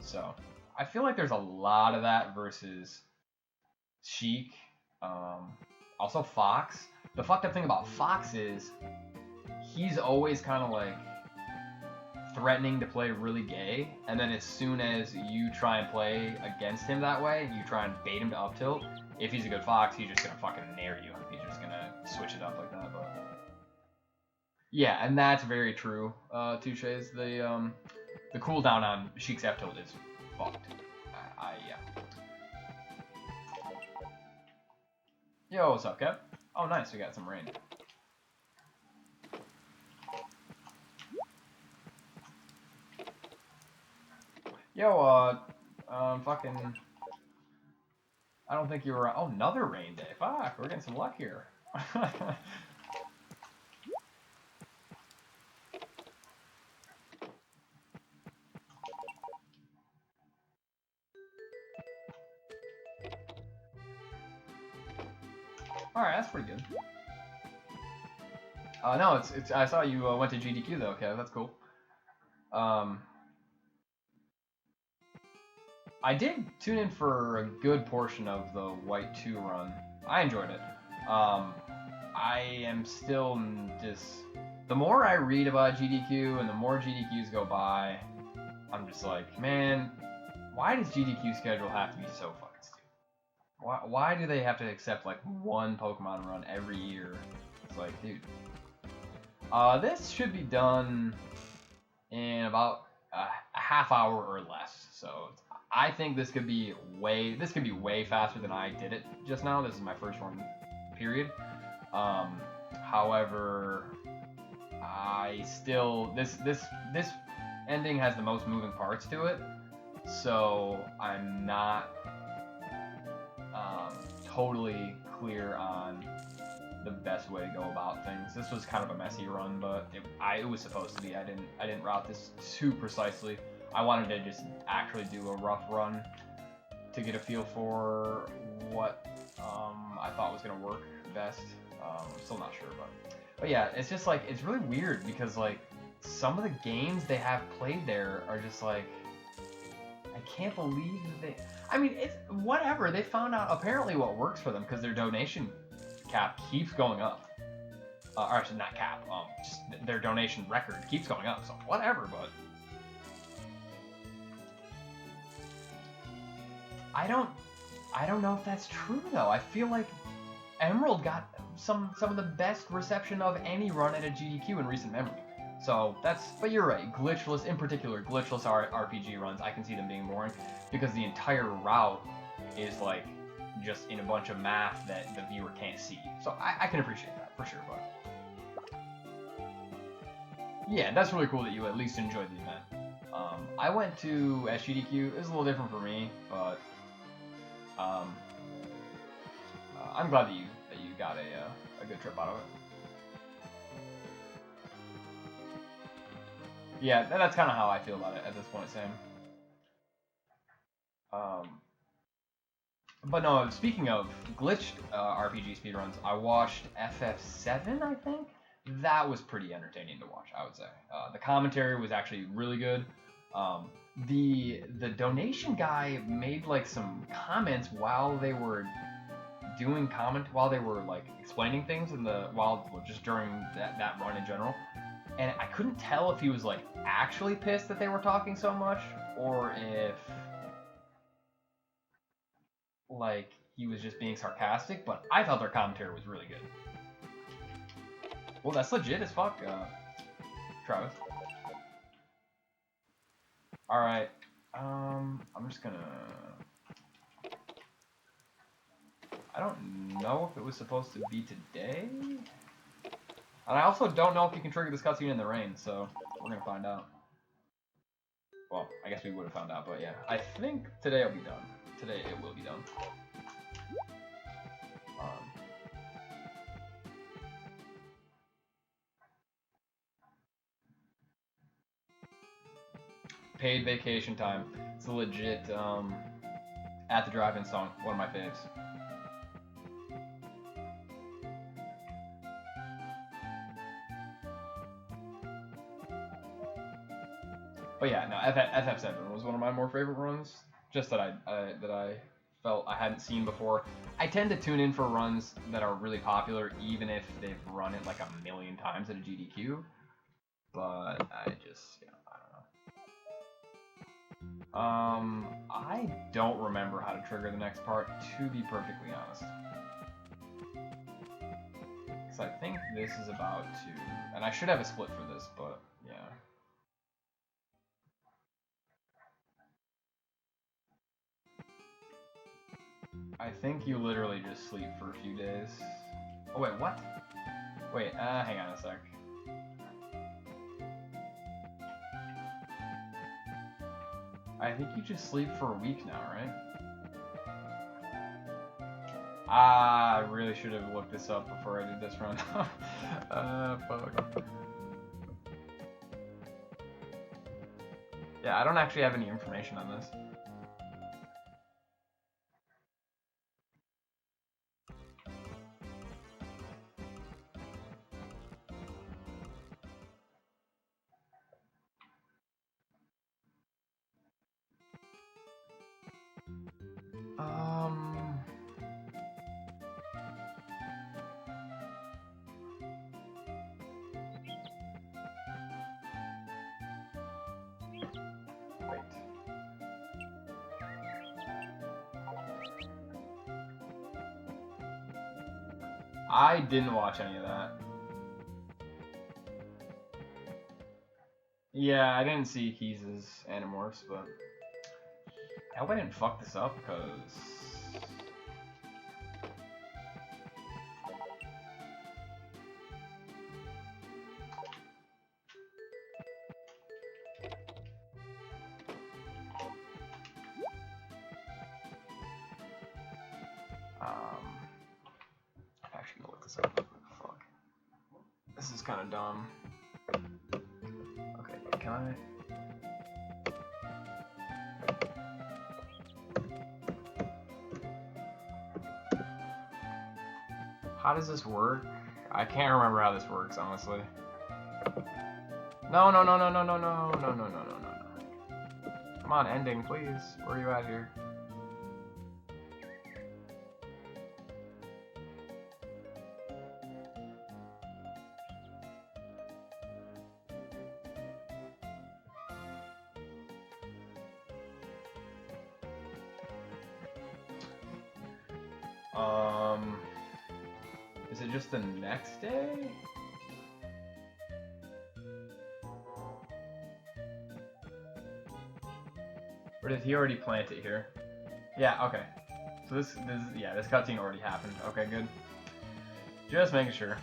[SPEAKER 1] So I feel like there's a lot of that versus Sheik. Also Fox. The fucked up thing about Fox is he's always kind of like threatening to play really gay, and then as soon as you try and play against him that way, you try and bait him to up tilt, if he's a good Fox, he's just gonna fucking nair you. He's just gonna switch it up like that. But yeah, and that's very true. Touche's the cooldown on Sheik's F tilt is fucked. Yeah. Yo, what's up, Kev? Oh, nice, we got some rain. Yo, fucking... I don't think you were... Oh, another rain day. Fuck, we're getting some luck here. Alright, that's pretty good. No, it's. I saw you went to GDQ though. Okay, that's cool. I did tune in for a good portion of the White 2 run. I enjoyed it. I am still just... The more I read about GDQ and the more GDQs go by, I'm just like, man, why does GDQ schedule have to be so fucking stupid? Why do they have to accept like one Pokemon run every year? It's like, dude. This should be done in about a half hour or less. So I think this could be way faster than I did it just now. This is my first one, period. However, I still this ending has the most moving parts to it, so I'm not totally clear on the best way to go about things. This was kind of a messy run, but it was supposed to be. I didn't route this too precisely. I wanted to just actually do a rough run to get a feel for what I thought was gonna work best. I'm still not sure, but yeah, it's just like it's really weird because like some of the games they have played there are just like I can't believe that they. I mean, it's whatever. They found out apparently what works for them because their donation cap keeps going up. Or actually, not cap. Just their donation record keeps going up. So whatever, but I don't know if that's true though. I feel like Emerald got some of the best reception of any run at a GDQ in recent memory. So that's, but you're right. Glitchless, in particular, glitchless RPG runs, I can see them being boring because the entire route is like just in a bunch of math that the viewer can't see. So I can appreciate that for sure. But yeah, that's really cool that you at least enjoyed the event. I went to SGDQ. It was a little different for me, but I'm glad that you got a good trip out of it. Yeah, that's kind of how I feel about it at this point, Sam. But no, speaking of glitched RPG speedruns, I watched FF7, I think. That was pretty entertaining to watch, I would say. The commentary was actually really good. The donation guy made like some comments while they were while they were like explaining things just during that run in general. And I couldn't tell if he was like actually pissed that they were talking so much or if like he was just being sarcastic, but I thought their commentary was really good. Well, that's legit as fuck, Travis. Alright, I'm just gonna... I don't know if it was supposed to be today. And I also don't know if you can trigger this cutscene in the rain, so we're gonna find out. Well, I guess we would have found out, but yeah. I think today it'll be done. Today it will be done. Paid Vacation Time. It's a legit At the Drive-In song. One of my faves. But yeah, no, FF7 was one of my more favorite runs. Just that I felt I hadn't seen before. I tend to tune in for runs that are really popular, even if they've run it like a million times at a GDQ. But I just, I don't know. I don't remember how to trigger the next part, to be perfectly honest. Because I think this is about to, and I should have a split for this, but yeah. I think you literally just sleep for a few days. Oh wait, what? Wait, hang on a sec. I think you just sleep for a week now, right? I really should have looked this up before I did this run. Fuck. Yeah, I don't actually have any information on this. Wait. I didn't watch any of that. Yeah, I didn't see Keys' Animorphs, but I hope I didn't fuck this up, because... I'm actually gonna look this up. Fuck. This is kind of dumb. Okay, can I... How does this work? I can't remember how this works, honestly. No, no, no, no, no, no, no, no, no, no, no, no. Come on, ending, please. Where are you at here? Is it just the next day? Or did he already plant it here? Yeah, okay. So this cutscene already happened. Okay, good. Just making sure.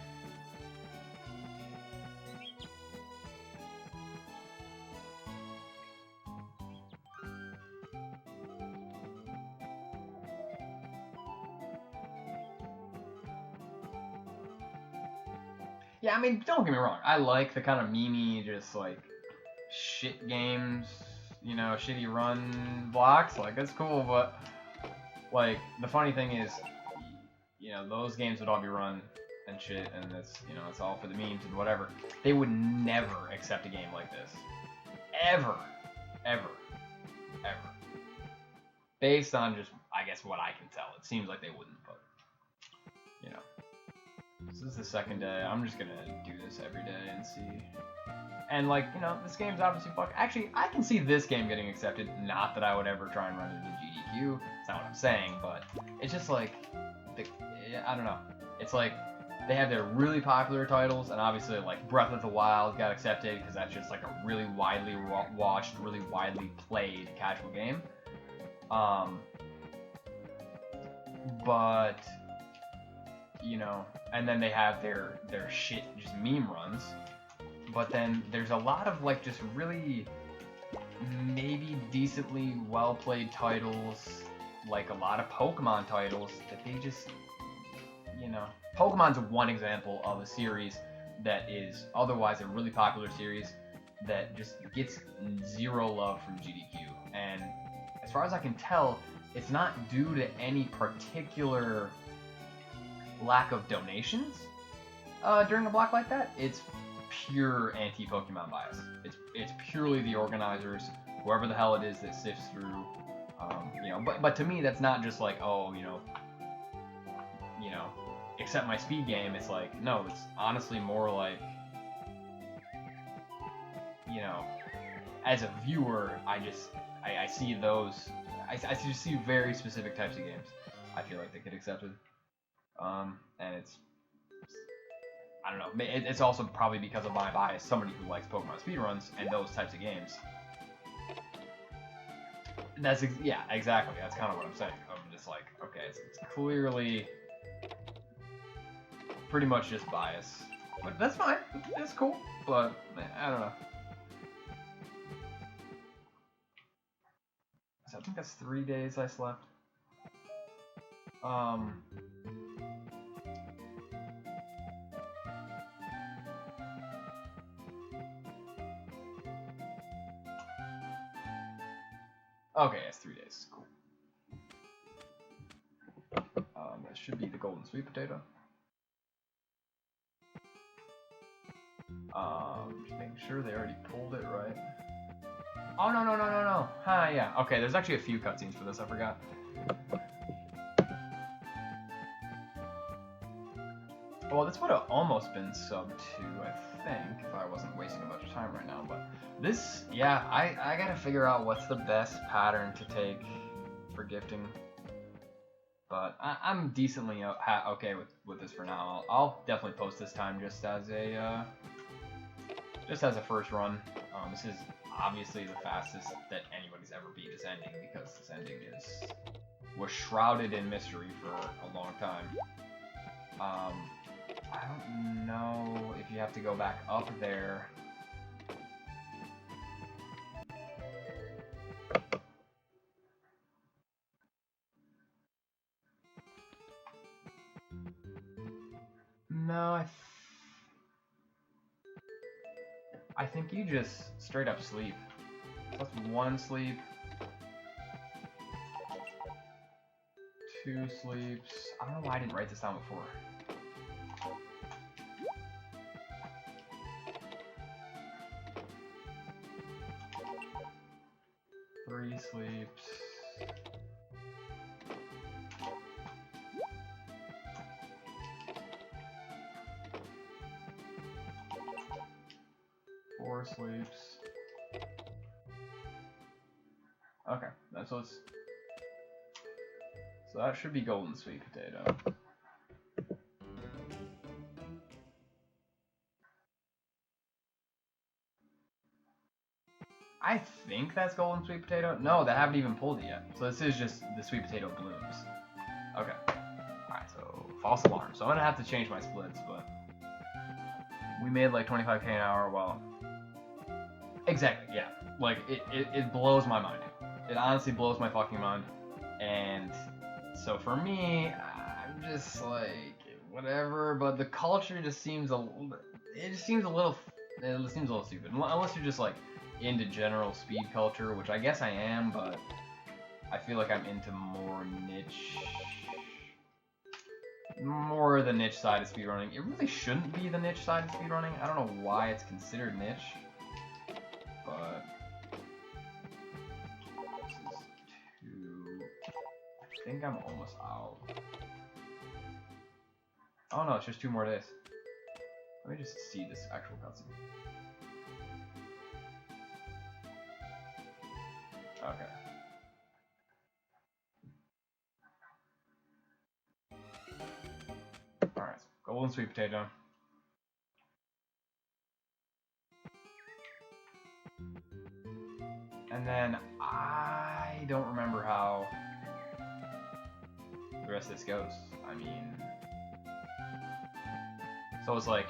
[SPEAKER 1] Yeah, I mean, don't get me wrong. I like the kind of memey, just like shit games, you know, shitty run blocks. Like, that's cool, but like the funny thing is, you know, those games would all be run and shit, and it's, you know, it's all for the memes and whatever. They would never accept a game like this, ever, ever, ever. Based on just, I guess, what I can tell, it seems like they wouldn't, but you know. This is the second day. I'm just gonna do this every day and see. And like, you know, this game's obviously fuck. Actually, I can see this game getting accepted. Not that I would ever try and run it in GDQ. That's not what I'm saying, but it's just like, I don't know. It's like they have their really popular titles, and obviously like Breath of the Wild got accepted because that's just like a really widely watched, really widely played casual game. But you know, and then they have their shit just meme runs, but then there's a lot of like just really maybe decently well played titles, like a lot of Pokemon titles that they just, you know, Pokemon's one example of a series that is otherwise a really popular series that just gets zero love from GDQ, and as far as I can tell, it's not due to any particular lack of donations during a block like that. It's pure anti-Pokemon bias. It's purely the organizers, whoever the hell it is that sifts through. You know, but to me, that's not just like, oh, you know, accept my speed game. It's like, no, it's honestly more like, you know, as a viewer, I see those. I just see very specific types of games I feel like they get accepted. And it's, I don't know, it's also probably because of my bias, somebody who likes Pokemon speedruns and those types of games. That's, yeah, exactly, that's kind of what I'm saying. I'm just like, okay, it's clearly pretty much just bias. But that's fine. It's cool. But I don't know. So I think that's 3 days I slept. Okay, it's 3 days. Cool. That should be the golden sweet potato. Just making sure they already pulled it right. Oh, no. Huh, yeah. Okay, there's actually a few cutscenes for this, I forgot. Well, this would have almost been sub 2, I think, if I wasn't wasting a bunch of time right now, but this, yeah, I gotta figure out what's the best pattern to take for gifting. But I'm decently okay with this for now. I'll definitely post this time just as a first run. This is obviously the fastest that anybody's ever beat this ending, because this ending was shrouded in mystery for a long time. I don't know if you have to go back up there. No, I think you just straight up sleep. That's 1 sleep, 2 sleeps. I don't know why I didn't write this down before. 3 sleeps. 4 sleeps. Okay, so that should be golden sweet potato. I think that's golden sweet potato. No, they haven't even pulled it yet. So this is just the sweet potato blooms. Okay. Alright, so false alarm. So I'm gonna have to change my splits, but we made like 25k an hour. Well, exactly, yeah. Like it blows my mind. It honestly blows my fucking mind. And so for me, I'm just like whatever. But the culture just seems a little stupid. Unless you're just like into general speed culture, which I guess I am, but I feel like I'm into more the niche side of speedrunning. It really shouldn't be the niche side of speedrunning. I don't know why it's considered niche, but this is 2. I think I'm almost out. Oh no, it's just 2 more days. Let me just see this actual cutscene. Okay. Alright, golden sweet potato. And then I don't remember how the rest of this goes. I mean, so it's like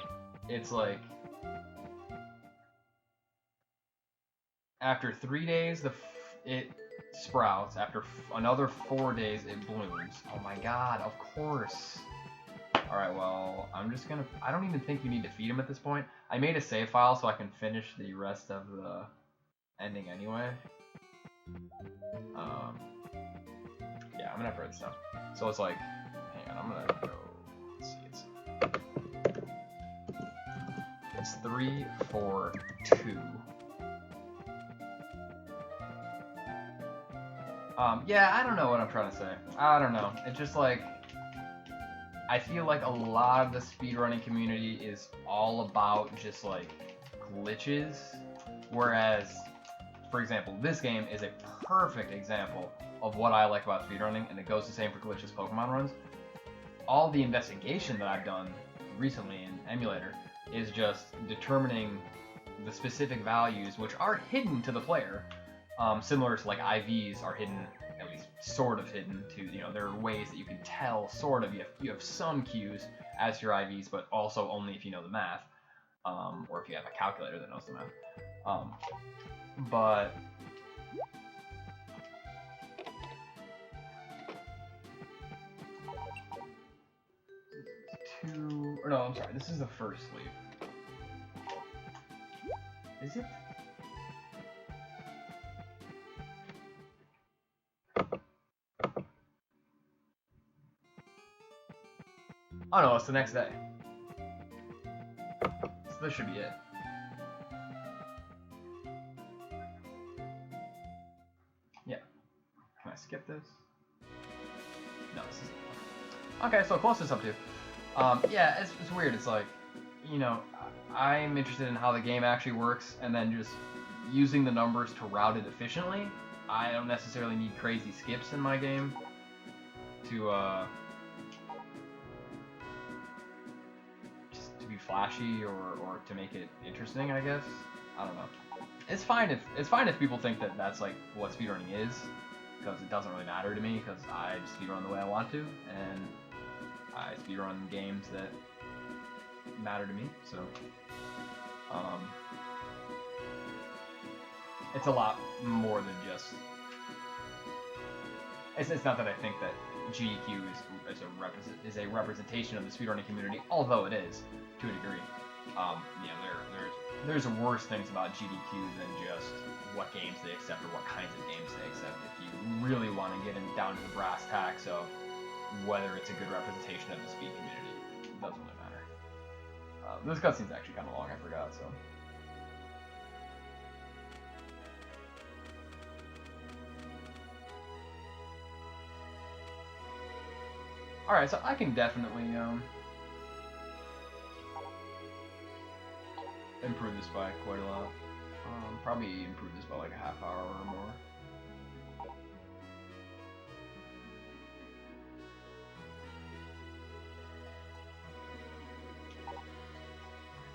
[SPEAKER 1] after 3 days it sprouts. After another 4 days it blooms. Oh my god, of course. Alright, well, I'm just gonna... I don't even think you need to feed him at this point. I made a save file so I can finish the rest of the ending anyway. Yeah, I'm gonna have to write this down. So it's like... Hang on, I'm gonna go... Let's see, it's 3, 4, 2... yeah, I don't know what I'm trying to say. I don't know. It's just like, I feel like a lot of the speedrunning community is all about just like glitches, whereas, for example, this game is a perfect example of what I like about speedrunning, and it goes the same for glitchless Pokemon runs. All the investigation that I've done recently in Emulator is just determining the specific values which are hidden to the player. Similar to like IVs are hidden, at least sort of hidden. There are ways that you can tell sort of. You have some cues as your IVs, but also only if you know the math, or if you have a calculator that knows the math. But no, I'm sorry. This is the first sleeve. Is it? Oh no, it's the next day. So this should be it. Yeah. Can I skip this? No, this is okay. So closest up to. Yeah, it's weird. It's like, I'm interested in how the game actually works, and then just using the numbers to route it efficiently. I don't necessarily need crazy skips in my game to just to be flashy or to make it interesting. I guess I don't know. It's fine if people think that that's like what speedrunning is, because it doesn't really matter to me, because I speedrun the way I want to, and I speedrun games that matter to me, so it's a lot more than just. It's not that I think that GDQ is a representation of the speedrunning community, although it is to a degree. There's worse things about GDQ than just what games they accept or what kinds of games they accept. If you really want to get down to the brass tacks of whether it's a good representation of the speed community, it doesn't really matter. This cutscene's actually kind of long, I forgot, so. Alright, so I can definitely improve this by quite a lot. Probably improve this by like a half hour or more.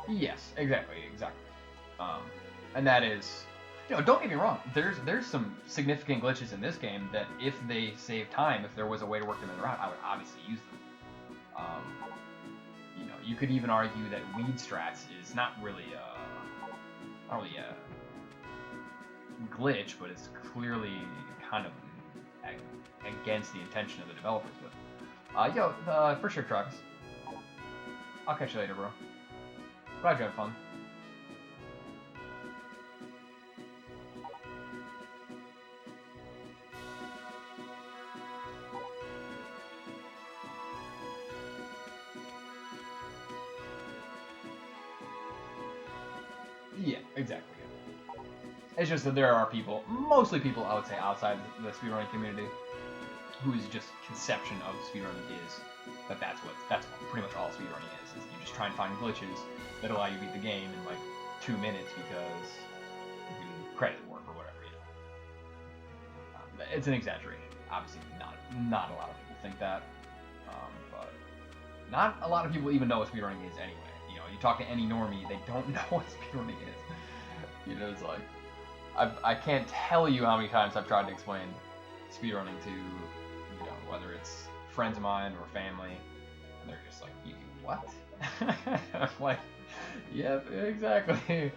[SPEAKER 1] Yes, exactly. And that is, don't get me wrong. There's some significant glitches in this game that, if they save time, if there was a way to work them in the route, I would obviously use them. You could even argue that weed strats is not really a glitch, but it's clearly kind of against the intention of the developers. But for sure, Travis. I'll catch you later, bro. Glad you had fun. Yeah, exactly. It's just that there are people, mostly people I would say outside the speedrunning community, whose just conception of speedrunning is that that's pretty much all speedrunning is you just try and find glitches that allow you to beat the game in like 2 minutes because you do credit work or whatever, It's an exaggeration. Obviously, not a lot of people think that, but not a lot of people even know what speedrunning is anyway. You talk to any normie, they don't know what speedrunning is. It's like, I can't tell you how many times I've tried to explain speedrunning to, whether it's friends of mine or family, and they're just like, you do what? I'm like, yep, exactly.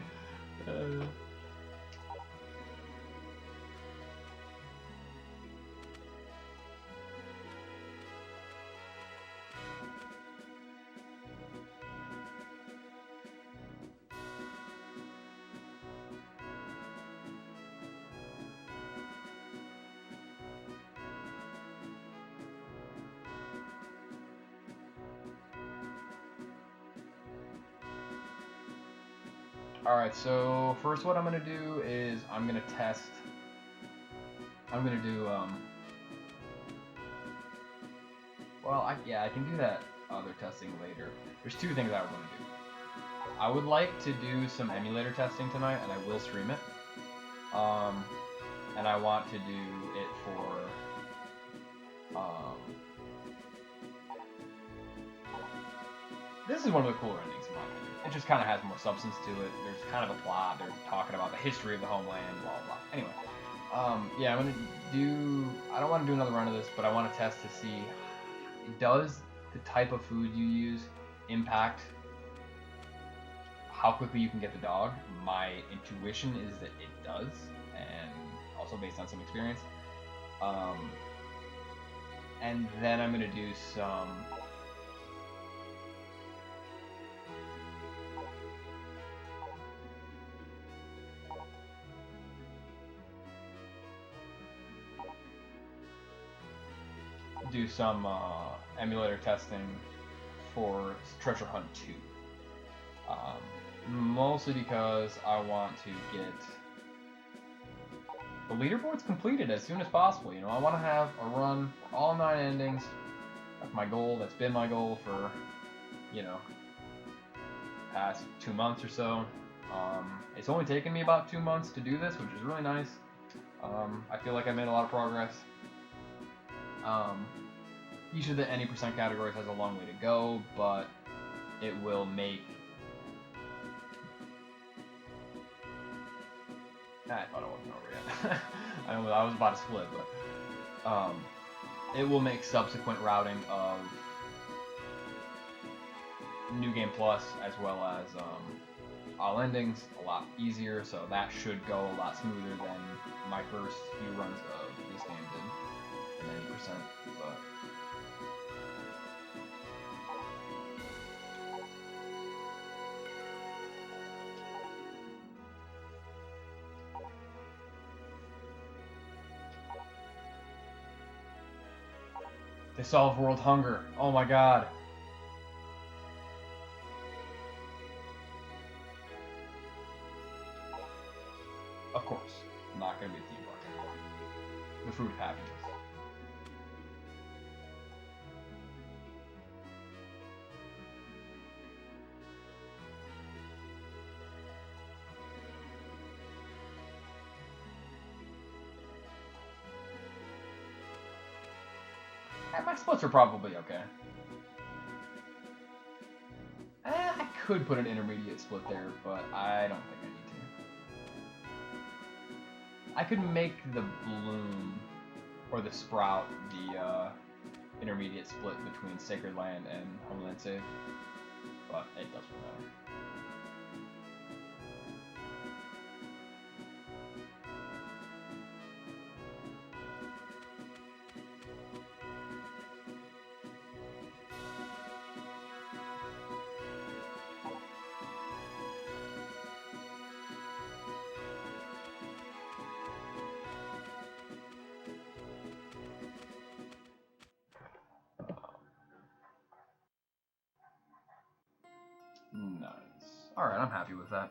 [SPEAKER 1] Alright, so first what I'm going to do is I'm going to test, I'm going to do, I can do that other testing later. There's two things I would want to do. I would like to do some emulator testing tonight, and I will stream it. And I want to do it for, this is one of the cooler endings in my opinion. It just kind of has more substance to it. There's kind of a plot. They're talking about the history of the homeland, blah, blah, blah. Anyway, Yeah, I'm gonna do. I don't want to do another run of this, but I want to test to see does the type of food you use impact how quickly you can get the dog. My intuition is that it does, and also based on some experience. Um, and then I'm gonna do some. Emulator testing for Treasure Hunt 2. Mostly because I want to get the leaderboards completed as soon as possible. You know, I want to have a run for all 9 endings. That's my goal. That's been my goal for, you know, past 2 months or so. It's only taken me about 2 months to do this, which is really nice. I feel like I made a lot of progress. Each of the any percent categories has a long way to go, but it will make. I thought it wasn't over yet. I was about to split, but it will make subsequent routing of New Game Plus as well as all endings a lot easier, so that should go a lot smoother than my first few runs of this game did in 90%. But they solve world hunger. Oh my god. Of course, not going to be a theme park anymore. The fruit of happiness. My splits are probably okay. I could put an intermediate split there, but I don't think I need to. I could make the bloom or the sprout the intermediate split between Sacred Land and Homeland Save, but it doesn't matter. Nice. Alright, I'm happy with that.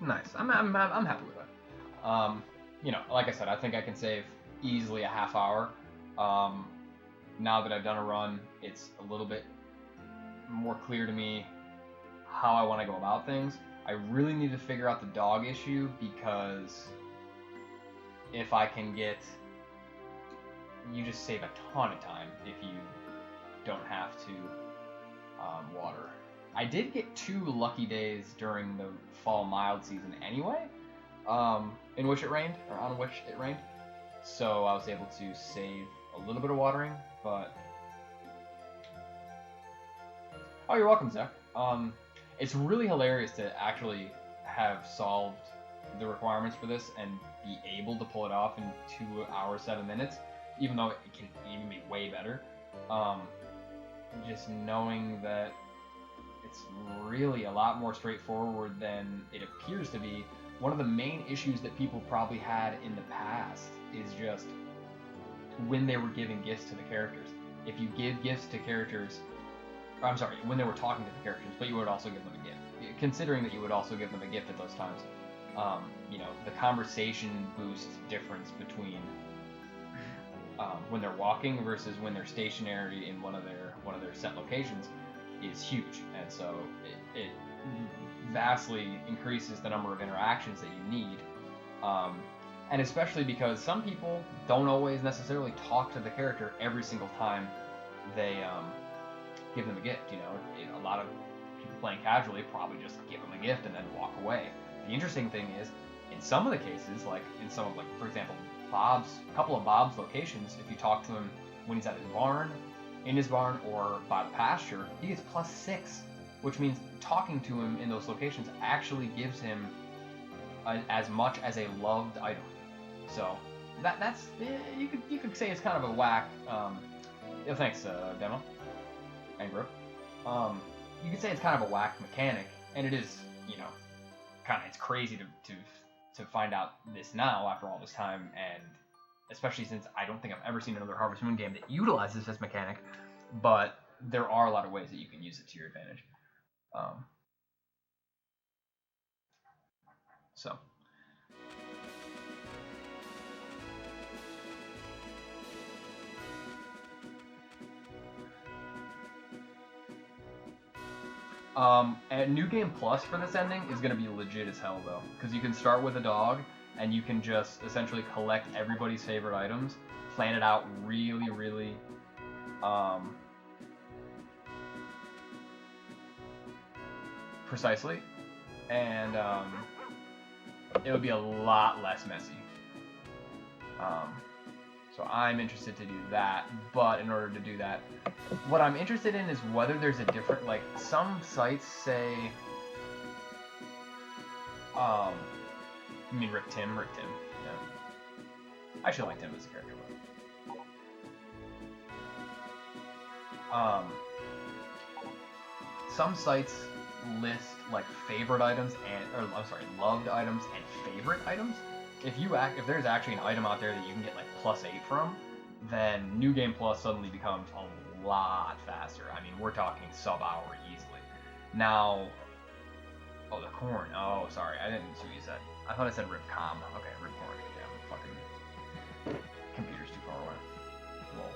[SPEAKER 1] Nice. I'm happy with that. You know, like I said, I think I can save easily a half hour. Now that I've done a run, it's a little bit more clear to me how I want to go about things. I really need to figure out the dog issue, because if I can get, you just save a ton of time if you don't have to water. I did get 2 lucky days during the fall mild season anyway, in which it rained, or on which it rained. So I was able to save a little bit of watering, but... Oh, you're welcome, Zach. It's really hilarious to actually have solved the requirements for this and be able to pull it off in 2 hours, 7 minutes, even though it can even be way better. Just knowing that it's really a lot more straightforward than it appears to be. One of the main issues that people probably had in the past is just when they were giving gifts to the characters. If you give gifts to characters, I'm sorry, when they were talking to the characters, but you would also give them a gift. Considering that you would also give them a gift at those times, The conversation boost difference between when they're walking versus when they're stationary in one of their set locations is huge, and so it vastly increases the number of interactions that you need. And especially because some people don't always necessarily talk to the character every single time they give them a gift. A lot of people playing casually probably just give them a gift and then walk away. The interesting thing is, in some of the cases, like in some of, like, for example, a couple of Bob's locations, if you talk to him when he's at his barn, in his barn, or by the pasture, he gets +6, which means talking to him in those locations actually gives him as much as a loved item. So that's you could say it's kind of a whack. Thanks, demo and group. You could say it's kind of a whack mechanic, and it is, it's crazy to find out this now after all this time, and especially since I don't think I've ever seen another Harvest Moon game that utilizes this mechanic. But there are a lot of ways that you can use it to your advantage. So. And New Game Plus for this ending is going to be legit as hell, though, because you can start with a dog, and you can just essentially collect everybody's favorite items, plan it out really, really, precisely, and it would be a lot less messy. So I'm interested to do that, but in order to do that, what I'm interested in is whether there's a different, like, some sites say, you mean Rip Tim, yeah. I actually like Tim as a character, but, some sites list, like, favorite items loved items and favorite items. If there's actually an item out there that you can get like +8 from, then New Game Plus suddenly becomes a lot faster. I mean, we're talking sub-hour easily. Now, the corn. Oh, sorry, I didn't see what you said. I thought I said Rip Com. Okay, Rip Corn. Damn, fucking computer's too far away. Lol.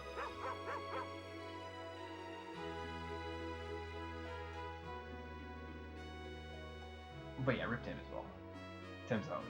[SPEAKER 1] But yeah, Rip Tim as well. Tim's home.